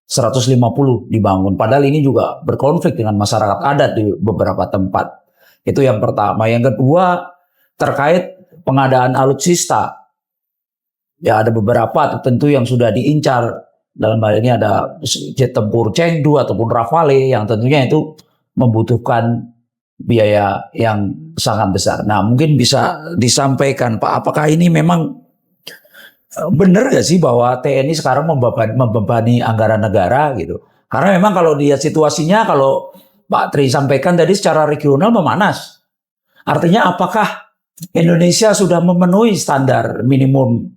150 dibangun. Padahal ini juga berkonflik dengan masyarakat adat di beberapa tempat. Itu yang pertama. Yang kedua terkait pengadaan alutsista. Ya ada beberapa tertentu yang sudah diincar. Dalam hal ini ada jet tempur Chengdu ataupun Rafale yang tentunya itu membutuhkan biaya yang sangat besar. Nah, mungkin bisa disampaikan Pak, apakah ini memang benar gak sih bahwa TNI sekarang membebani anggaran negara gitu? Karena memang kalau lihat situasinya, kalau Pak Tri sampaikan tadi secara regional memanas. Artinya apakah Indonesia sudah memenuhi standar minimum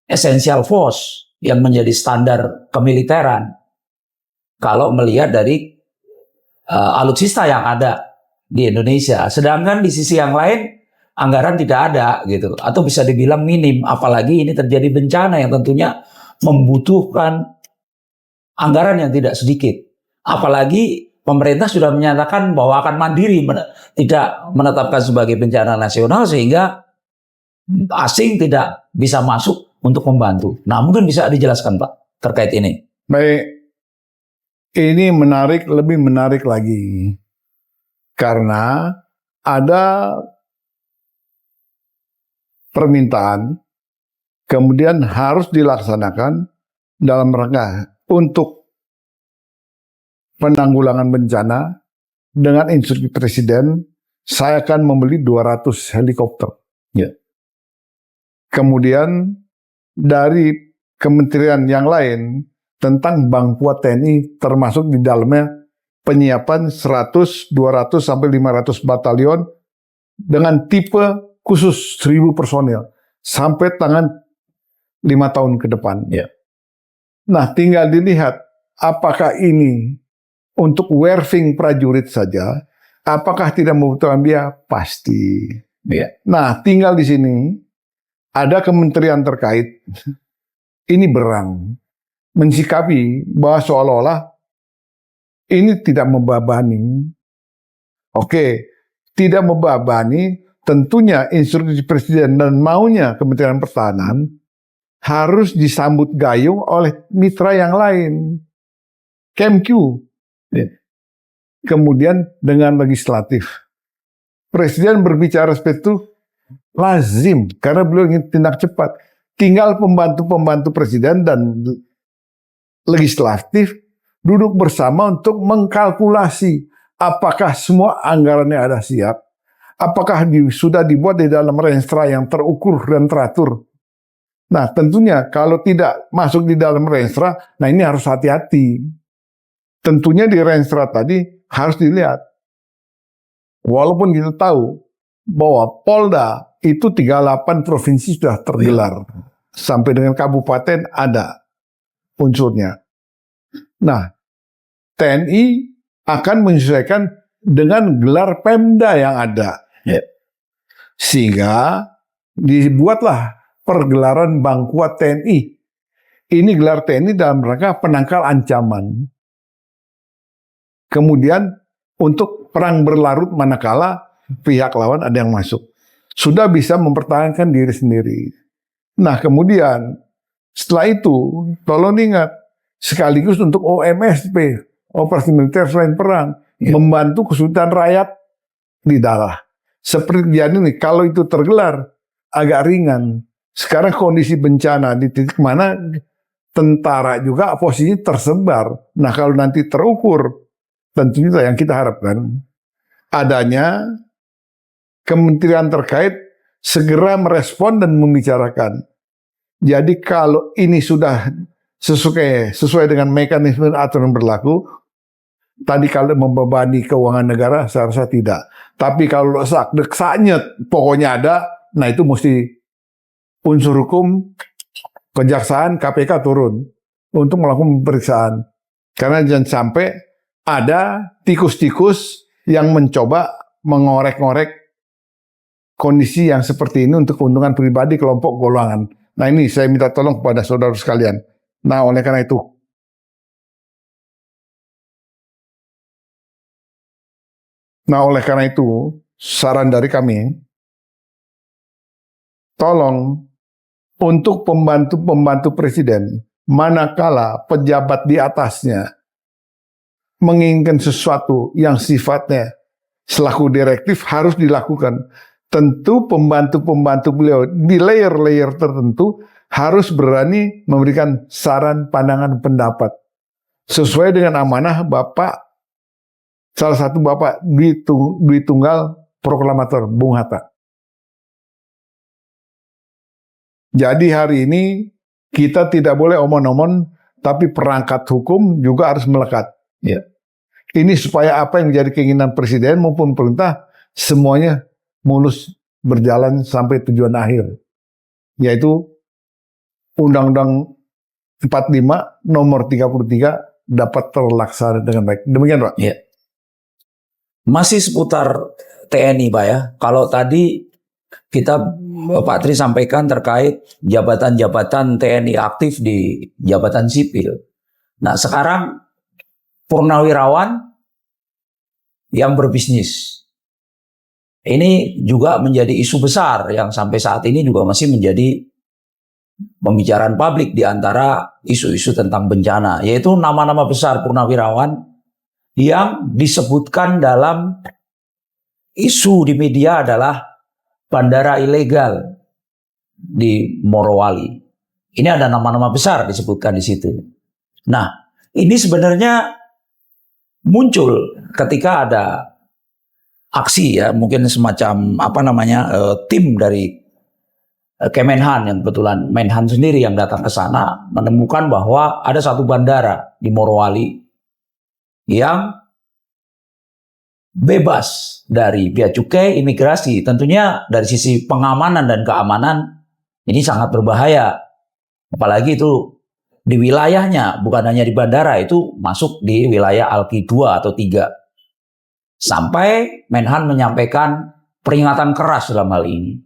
essential force yang menjadi standar kemiliteran? Kalau melihat dari alutsista yang ada di Indonesia, sedangkan di sisi yang lain anggaran tidak ada gitu, atau bisa dibilang minim, apalagi ini terjadi bencana yang tentunya membutuhkan anggaran yang tidak sedikit, apalagi pemerintah sudah menyatakan bahwa akan mandiri, tidak menetapkan sebagai bencana nasional sehingga asing tidak bisa masuk untuk membantu. Nah, mungkin bisa dijelaskan Pak terkait ini. Baik. Ini menarik, lebih menarik lagi. Karena ada permintaan, kemudian harus dilaksanakan dalam rangka untuk penanggulangan bencana dengan instruksi Presiden, saya akan membeli 200 helikopter. Ya. Kemudian dari kementerian yang lain, tentang Bangkuat TNI, termasuk di dalamnya penyiapan 100, 200, sampai 500 batalion dengan tipe khusus 1000 personil sampai tangan 5 tahun ke depan. Ya. Nah, tinggal dilihat apakah ini untuk werving prajurit saja, apakah tidak membutuhkan biaya? Pasti. Ya. Nah, tinggal di sini ada kementerian terkait ini berang mensikapi bahwa seolah-olah ini tidak membebani. Oke, tidak membebani, tentunya instruksi presiden dan maunya Kementerian Pertahanan harus disambut gayung oleh mitra yang lain. Kemku. Kemudian dengan legislatif. Presiden berbicara seperti itu lazim karena beliau ingin tindak cepat. Tinggal pembantu-pembantu presiden dan legislatif duduk bersama untuk mengkalkulasi apakah semua anggarannya ada siap, apakah sudah dibuat di dalam renstra yang terukur dan teratur. Nah, tentunya kalau tidak masuk di dalam renstra, nah ini harus hati-hati. Tentunya di renstra tadi harus dilihat. Walaupun kita tahu bahwa Polda itu 38 provinsi sudah tergelar. Sampai dengan kabupaten ada unsurnya. Nah, TNI akan menyesuaikan dengan gelar Pemda yang ada. Sehingga dibuatlah pergelaran Bangkuat TNI. Ini gelar TNI dalam rangka penangkal ancaman. Kemudian untuk perang berlarut manakala pihak lawan ada yang masuk. Sudah bisa mempertahankan diri sendiri. Nah kemudian setelah itu tolong ingat sekaligus untuk OMSP, operasi militer selain perang, membantu kesulitan rakyat di daerah. Seperti ini kalau itu tergelar agak ringan. Sekarang kondisi bencana di titik mana tentara juga posisi tersebar. Nah kalau nanti terukur, tentunya yang kita harapkan adanya kementerian terkait segera merespon dan membicarakan. Jadi kalau ini sudah sesuai dengan mekanisme aturan berlaku, tadi kalau membebani keuangan negara saya rasa tidak. Tapi kalau deksanya pokoknya ada, nah itu mesti unsur hukum, kejaksaan, KPK turun untuk melakukan pemeriksaan. Karena jangan sampai ada tikus-tikus yang mencoba mengorek-ngorek kondisi yang seperti ini untuk keuntungan pribadi kelompok golongan. Nah ini saya minta tolong kepada saudara sekalian. Nah oleh karena itu saran dari kami, tolong untuk pembantu-pembantu presiden, manakala pejabat di atasnya menginginkan sesuatu yang sifatnya selaku direktif harus dilakukan. Tentu pembantu-pembantu beliau di layer-layer tertentu harus berani memberikan saran, pandangan, pendapat. Sesuai dengan amanah Bapak, salah satu Bapak Dwi Tunggal Proklamator Bung Hatta. Jadi hari ini kita tidak boleh omon-omon, tapi perangkat hukum juga harus melekat. Ini supaya apa yang menjadi keinginan Presiden maupun pemerintah semuanya mulus berjalan sampai tujuan akhir, yaitu Undang-Undang 45 nomor 33 dapat terlaksana dengan baik. Demikian Pak. Masih seputar TNI Pak ya. Kalau tadi kita Pak Tri sampaikan terkait jabatan-jabatan TNI aktif di jabatan sipil. Nah sekarang purnawirawan yang berbisnis. Ini juga menjadi isu besar yang sampai saat ini juga masih menjadi pembicaraan publik di antara isu-isu tentang bencana, yaitu nama-nama besar purnawirawan yang disebutkan dalam isu di media adalah bandara ilegal di Morowali. Ini ada nama-nama besar disebutkan di situ. Nah, ini sebenarnya muncul ketika ada aksi ya, mungkin semacam tim dari Kemenhan yang kebetulan Menhan sendiri yang datang ke sana menemukan bahwa ada satu bandara di Morowali yang bebas dari bea cukai, imigrasi. Tentunya dari sisi pengamanan dan keamanan ini sangat berbahaya. Apalagi itu di wilayahnya, bukan hanya di bandara, itu masuk di wilayah Alki 2 atau 3. Sampai Menhan menyampaikan peringatan keras dalam hal ini.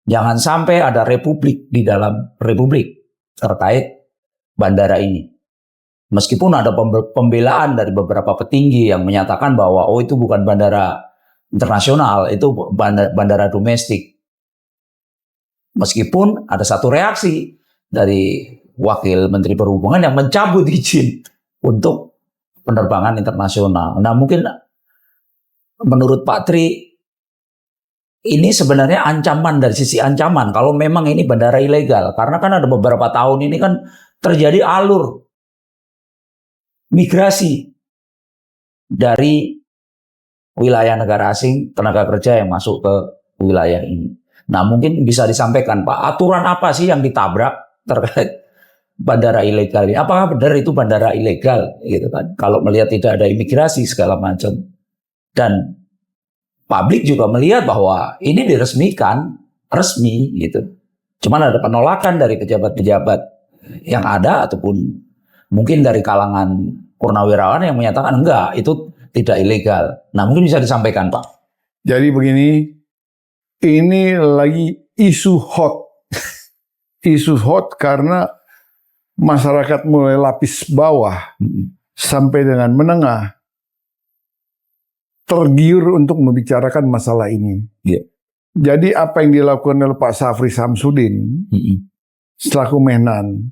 Jangan sampai ada republik di dalam republik terkait bandara ini. Meskipun ada pembelaan dari beberapa petinggi yang menyatakan bahwa itu bukan bandara internasional, itu bandara domestik. Meskipun ada satu reaksi dari Wakil Menteri Perhubungan yang mencabut izin untuk penerbangan internasional. Nah, mungkin menurut Pak Tri, ini sebenarnya ancaman dari sisi ancaman kalau memang ini bandara ilegal. Karena kan ada beberapa tahun ini kan terjadi alur migrasi dari wilayah negara asing, tenaga kerja yang masuk ke wilayah ini. Nah, mungkin bisa disampaikan, Pak, aturan apa sih yang ditabrak terkait bandara ilegal ini? Apakah benar itu bandara ilegal, gitu kan? Kalau melihat tidak ada imigrasi segala macam, dan publik juga melihat bahwa ini diresmikan, resmi, gitu. Cuman ada penolakan dari pejabat-pejabat yang ada ataupun mungkin dari kalangan purnawirawan yang menyatakan enggak, itu tidak ilegal. Nah, mungkin bisa disampaikan, Pak. Jadi begini, ini lagi isu hot. Isu hot karena masyarakat mulai lapis bawah sampai dengan menengah tergiur untuk membicarakan masalah ini. Yeah. Jadi apa yang dilakukan oleh Pak Syafri Samsudin selaku Menhan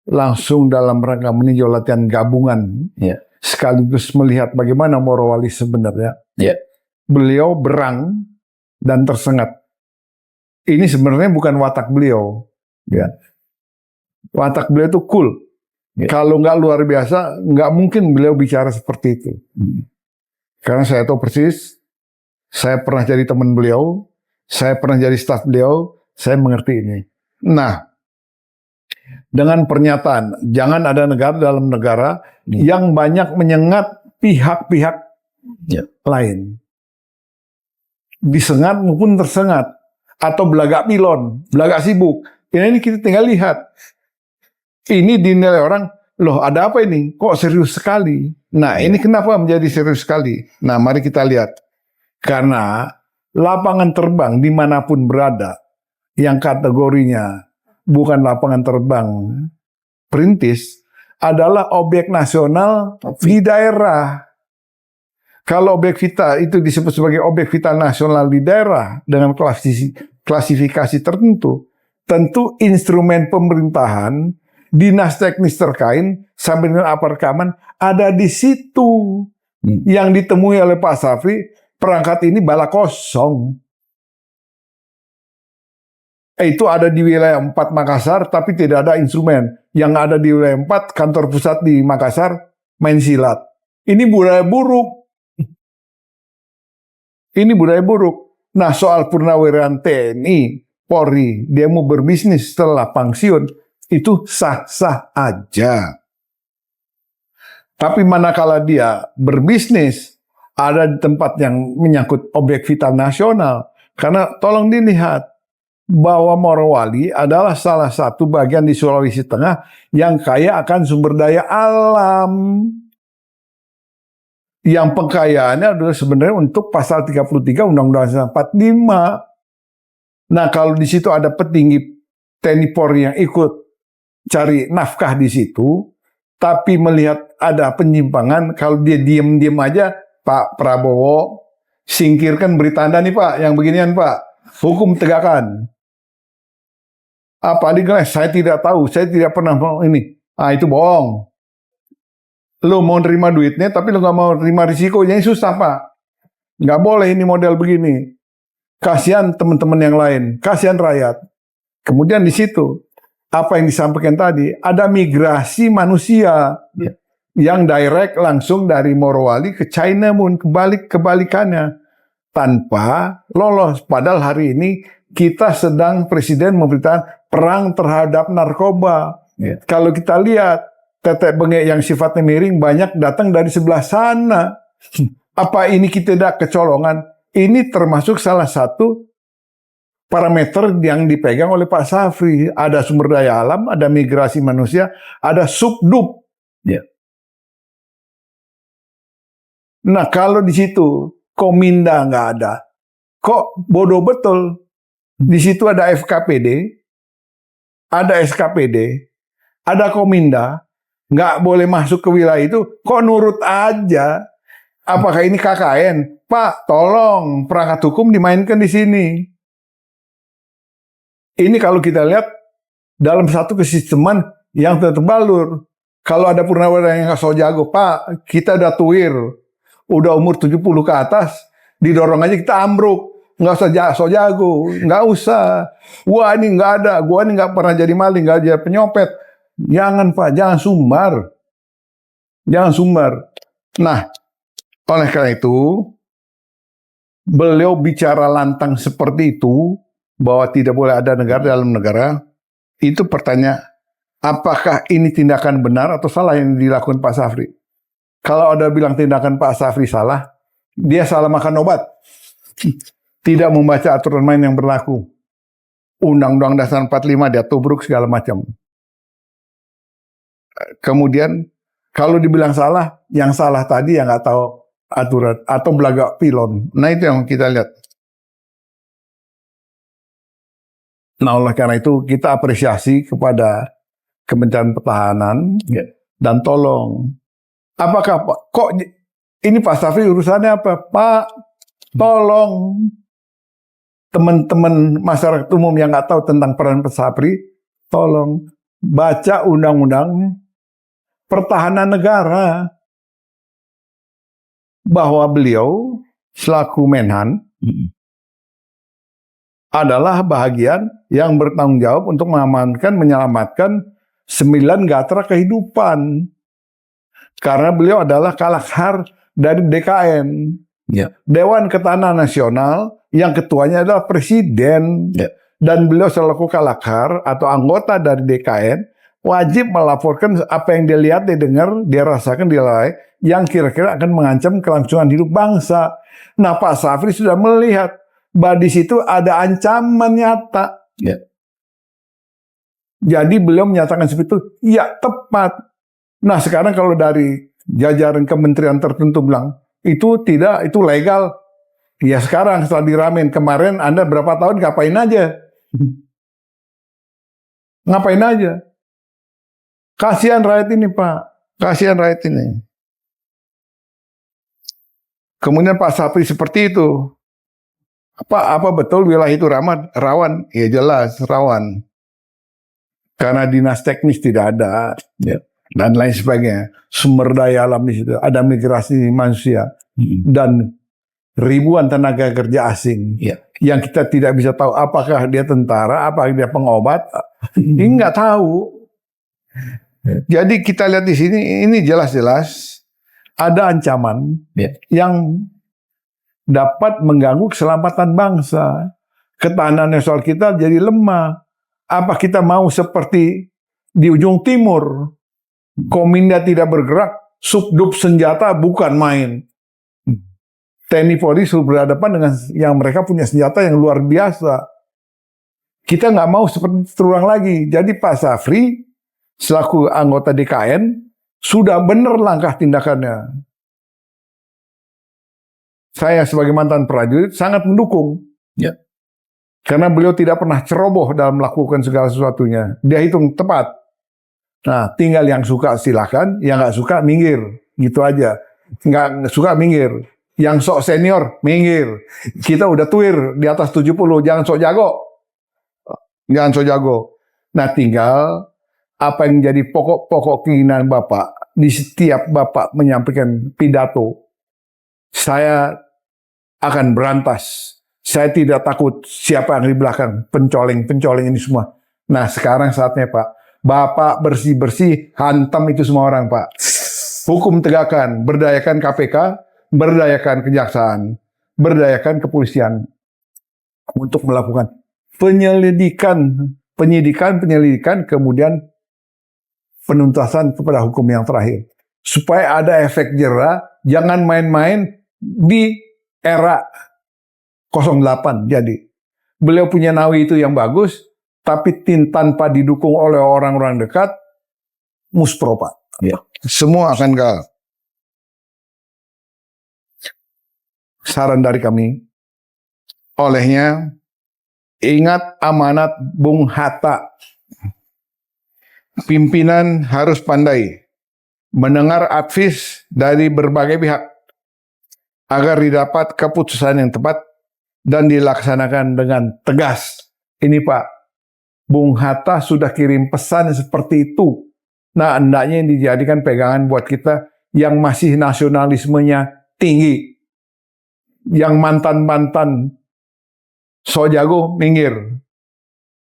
langsung dalam rangka meninjau latihan gabungan, sekaligus melihat bagaimana Morowali sebenarnya. Beliau berang dan tersengat. Ini sebenarnya bukan watak beliau. Watak beliau itu cool. Kalau nggak luar biasa, nggak mungkin beliau bicara seperti itu. Karena saya tahu persis, saya pernah jadi teman beliau, saya pernah jadi staf beliau, saya mengerti ini. Nah, dengan pernyataan jangan ada negara dalam negara yang banyak menyengat pihak-pihak lain, disengat maupun tersengat, atau belagak pilon, belagak sibuk. Ini kita tinggal lihat. Ini dinilai orang, loh ada apa ini? Kok serius sekali? Nah, ini kenapa menjadi serius sekali? Nah, mari kita lihat. Karena lapangan terbang dimanapun berada, yang kategorinya bukan lapangan terbang perintis, adalah objek nasional di daerah. Kalau objek vital itu disebut sebagai objek vital nasional di daerah dengan klasifikasi tertentu, tentu instrumen pemerintahan, dinas teknis terkait, sampai dengan aparat keamanan ada di situ. Yang ditemui oleh Pak Syafri, perangkat ini bala kosong. Itu ada di wilayah 4 Makassar, tapi tidak ada instrumen. Yang ada di wilayah 4, kantor pusat di Makassar, main silat. Ini budaya buruk. Ini budaya buruk. Nah, soal purnawirawan TNI, Polri, dia mau berbisnis setelah pensiun, itu sah-sah aja. Tapi manakala dia berbisnis, ada di tempat yang menyangkut objek vital nasional. Karena tolong dilihat, bahwa Morowali adalah salah satu bagian di Sulawesi Tengah yang kaya akan sumber daya alam. Yang pengkayaannya adalah sebenarnya untuk pasal 33 Undang-Undang 45. Nah, kalau di situ ada petinggi TNI Polri yang ikut cari nafkah di situ, tapi melihat ada penyimpangan, kalau dia diem-diem aja, Pak Prabowo singkirkan, beri tanda nih Pak, yang beginian Pak, hukum tegakkan. Apa digelar? Saya tidak tahu, saya tidak pernah mau ini. Itu bohong. Lo mau nerima duitnya, tapi lo gak mau nerima risikonya, ini susah Pak. Gak boleh ini model begini. Kasihan teman-teman yang lain, kasihan rakyat. Kemudian di situ, apa yang disampaikan tadi, ada migrasi manusia yang direct langsung dari Morowali ke China Moon, kebalikannya. Tanpa lolos. Padahal hari ini kita sedang presiden memberitakan perang terhadap narkoba. Kalau kita lihat tetek bengek yang sifatnya miring banyak datang dari sebelah sana. Apa ini kita tidak kecolongan? Ini termasuk salah satu parameter yang dipegang oleh Pak Syafri. Ada sumber daya alam, ada migrasi manusia, ada subduk. Nah, kalau di situ Kominda nggak ada, kok bodoh betul. Di situ ada FKPD, ada SKPD, ada Kominda, nggak boleh masuk ke wilayah itu. Kok nurut aja? Apakah ini KKN? Pak, tolong perangkat hukum dimainkan di sini. Ini kalau kita lihat dalam satu kesisteman yang terbalur. Kalau ada purnawirawan yang nggak so jago, Pak, kita udah tuir, udah umur 70 ke atas, didorong aja kita ambruk. Nggak usah so jago, nggak usah. Wah ini nggak ada, gua ini nggak pernah jadi maling, nggak jadi penyopet. Jangan Pak, jangan sumbar. Jangan sumbar. Nah, oleh karena itu, beliau bicara lantang seperti itu, bahwa tidak boleh ada negara dalam negara, itu pertanyaan, apakah ini tindakan benar atau salah yang dilakukan Pak Safri? Kalau ada bilang tindakan Pak Safri salah, dia salah makan obat. Tidak membaca aturan main yang berlaku. Undang-Undang Dasar 45 dia tubruk segala macam. Kemudian kalau dibilang salah, yang salah tadi yang nggak tahu aturan atau belagak pilon. Nah itu yang kita lihat. Nah oleh karena itu kita apresiasi kepada Kementerian Pertahanan dan tolong. Apakah Pak, kok ini Pak Safri urusannya apa? Pak, tolong teman-teman masyarakat umum yang nggak tahu tentang peran Pak Safri, tolong baca undang-undang pertahanan negara, bahwa beliau selaku Menhan adalah bahagian yang bertanggung jawab untuk mengamankan, menyelamatkan 9 gatra kehidupan. Karena beliau adalah kalakhar dari DKN. Dewan Ketahanan Nasional yang ketuanya adalah Presiden. Dan beliau selaku kalakhar atau anggota dari DKN wajib melaporkan apa yang dia lihat, dia dengar, dia rasakan, dia lalai, yang kira-kira akan mengancam kelangsungan hidup bangsa. Nah Pak Safri sudah melihat bahwa di situ ada ancaman nyata. Jadi beliau menyatakan seperti itu, ya tepat. Nah sekarang kalau dari jajaran kementerian tertentu bilang, itu tidak, itu legal. Ya sekarang setelah diramein, kemarin Anda berapa tahun ngapain aja? Ngapain aja? Kasihan rakyat ini Pak, kasihan rakyat ini. Kemudian Pak Safri seperti itu. Apa betul wilayah itu rawan? Ya jelas rawan. Karena dinas teknis tidak ada, dan lain sebagainya. Sumber daya alam di situ, ada migrasi manusia dan ribuan tenaga kerja asing yang kita tidak bisa tahu apakah dia tentara, apakah dia pengobat, ini nggak tahu. Jadi kita lihat di sini, ini jelas-jelas ada ancaman yang dapat mengganggu keselamatan bangsa. Ketahanan nasional kita jadi lemah. Apa kita mau seperti di ujung timur? Kominda tidak bergerak, subdub senjata bukan main. TNI Polri sudah berhadapan dengan yang mereka punya senjata yang luar biasa. Kita nggak mau seperti terulang lagi. Jadi Pak Safri selaku anggota DKN sudah benar langkah tindakannya. Saya sebagai mantan prajurit sangat mendukung. Karena beliau tidak pernah ceroboh dalam melakukan segala sesuatunya. Dia hitung tepat. Nah, tinggal yang suka silakan, yang nggak suka minggir. Gitu aja. Nggak suka minggir. Yang sok senior, minggir. Kita udah tuir di atas 70, jangan sok jago. Jangan sok jago. Nah, tinggal apa yang menjadi pokok-pokok keinginan Bapak. Di setiap Bapak menyampaikan pidato, saya akan berantas. Saya tidak takut siapa yang di belakang, pencoleng-pencoleng ini semua. Nah sekarang saatnya Pak, Bapak bersih-bersih, hantam itu semua orang Pak. Hukum tegakkan, berdayakan KPK, berdayakan kejaksaan, berdayakan kepolisian untuk melakukan penyelidikan, kemudian penuntasan kepada hukum yang terakhir. Supaya ada efek jera, jangan main-main di era 08. Jadi beliau punya nawi itu yang bagus, tapi tanpa didukung oleh orang-orang dekat, muspropa. Semua akan gagal. Saran dari kami, olehnya ingat amanat Bung Hatta. Pimpinan harus pandai mendengar advies dari berbagai pihak agar didapat keputusan yang tepat dan dilaksanakan dengan tegas. Ini Pak, Bung Hatta sudah kirim pesan seperti itu. Nah, hendaknya yang dijadikan pegangan buat kita yang masih nasionalismenya tinggi. Yang mantan-mantan so jago, minggir.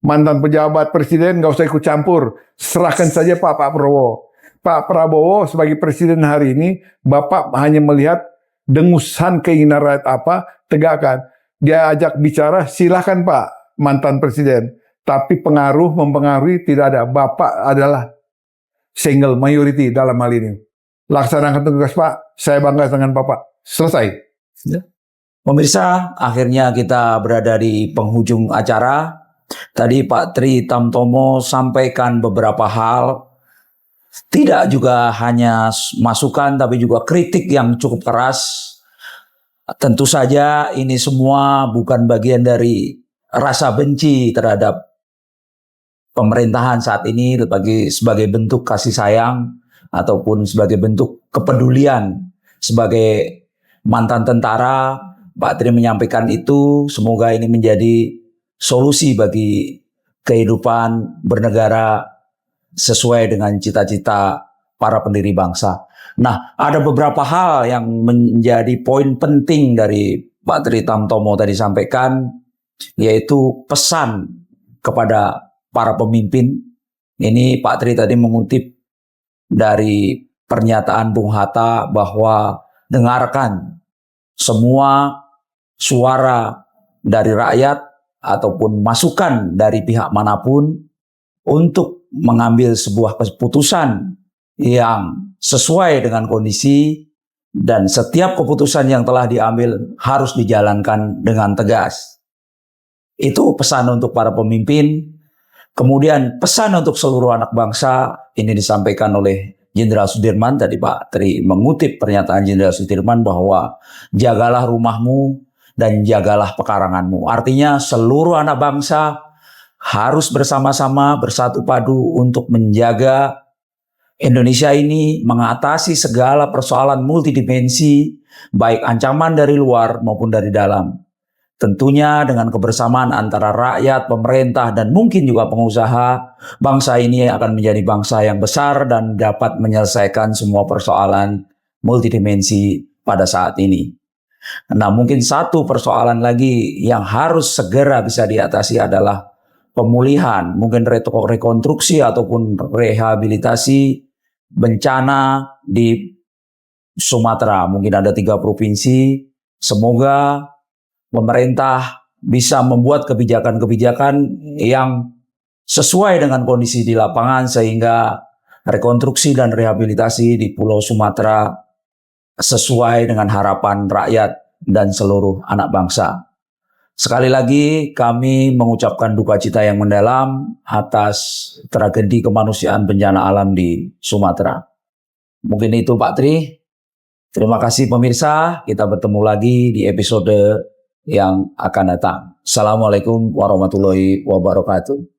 Mantan pejabat presiden nggak usah ikut campur. Serahkan saja Pak Prabowo. Pak Prabowo sebagai presiden hari ini, Bapak hanya melihat dengusan keinginan rakyat apa, tegakkan. Dia ajak bicara, silahkan Pak, mantan presiden. Tapi mempengaruhi tidak ada. Bapak adalah single majority dalam hal ini. Laksanakan tugas Pak, saya bangga dengan Bapak. Selesai. Ya. Pemirsa, akhirnya kita berada di penghujung acara. Tadi Pak Tri Tamtomo sampaikan beberapa hal, tidak juga hanya masukan tapi juga kritik yang cukup keras. Tentu saja ini semua bukan bagian dari rasa benci terhadap pemerintahan saat ini, tetapi sebagai bentuk kasih sayang ataupun sebagai bentuk kepedulian. Sebagai mantan tentara, Pak Tri menyampaikan itu, semoga ini menjadi solusi bagi kehidupan bernegara sesuai dengan cita-cita para pendiri bangsa. Nah, ada beberapa hal yang menjadi poin penting dari Pak Tri Tamtomo tadi sampaikan, yaitu pesan kepada para pemimpin. Ini Pak Tri tadi mengutip dari pernyataan Bung Hatta bahwa dengarkan semua suara dari rakyat ataupun masukan dari pihak manapun untuk mengambil sebuah keputusan yang sesuai dengan kondisi, dan setiap keputusan yang telah diambil harus dijalankan dengan tegas. Itu pesan untuk para pemimpin. Kemudian pesan untuk seluruh anak bangsa ini disampaikan oleh Jenderal Sudirman. Tadi Pak Tri mengutip pernyataan Jenderal Sudirman bahwa jagalah rumahmu dan jagalah pekaranganmu. Artinya seluruh anak bangsa harus bersama-sama bersatu padu untuk menjaga Indonesia ini mengatasi segala persoalan multidimensi, baik ancaman dari luar maupun dari dalam. Tentunya dengan kebersamaan antara rakyat, pemerintah, dan mungkin juga pengusaha, bangsa ini akan menjadi bangsa yang besar dan dapat menyelesaikan semua persoalan multidimensi pada saat ini. Nah, mungkin satu persoalan lagi yang harus segera bisa diatasi adalah pemulihan, mungkin rekonstruksi ataupun rehabilitasi bencana di Sumatera. Mungkin ada 3 provinsi. Semoga pemerintah bisa membuat kebijakan-kebijakan yang sesuai dengan kondisi di lapangan sehingga rekonstruksi dan rehabilitasi di Pulau Sumatera sesuai dengan harapan rakyat dan seluruh anak bangsa. Sekali lagi kami mengucapkan duka cita yang mendalam atas tragedi kemanusiaan bencana alam di Sumatera. Mungkin itu Pak Tri. Terima kasih pemirsa. Kita bertemu lagi di episode yang akan datang. Assalamualaikum warahmatullahi wabarakatuh.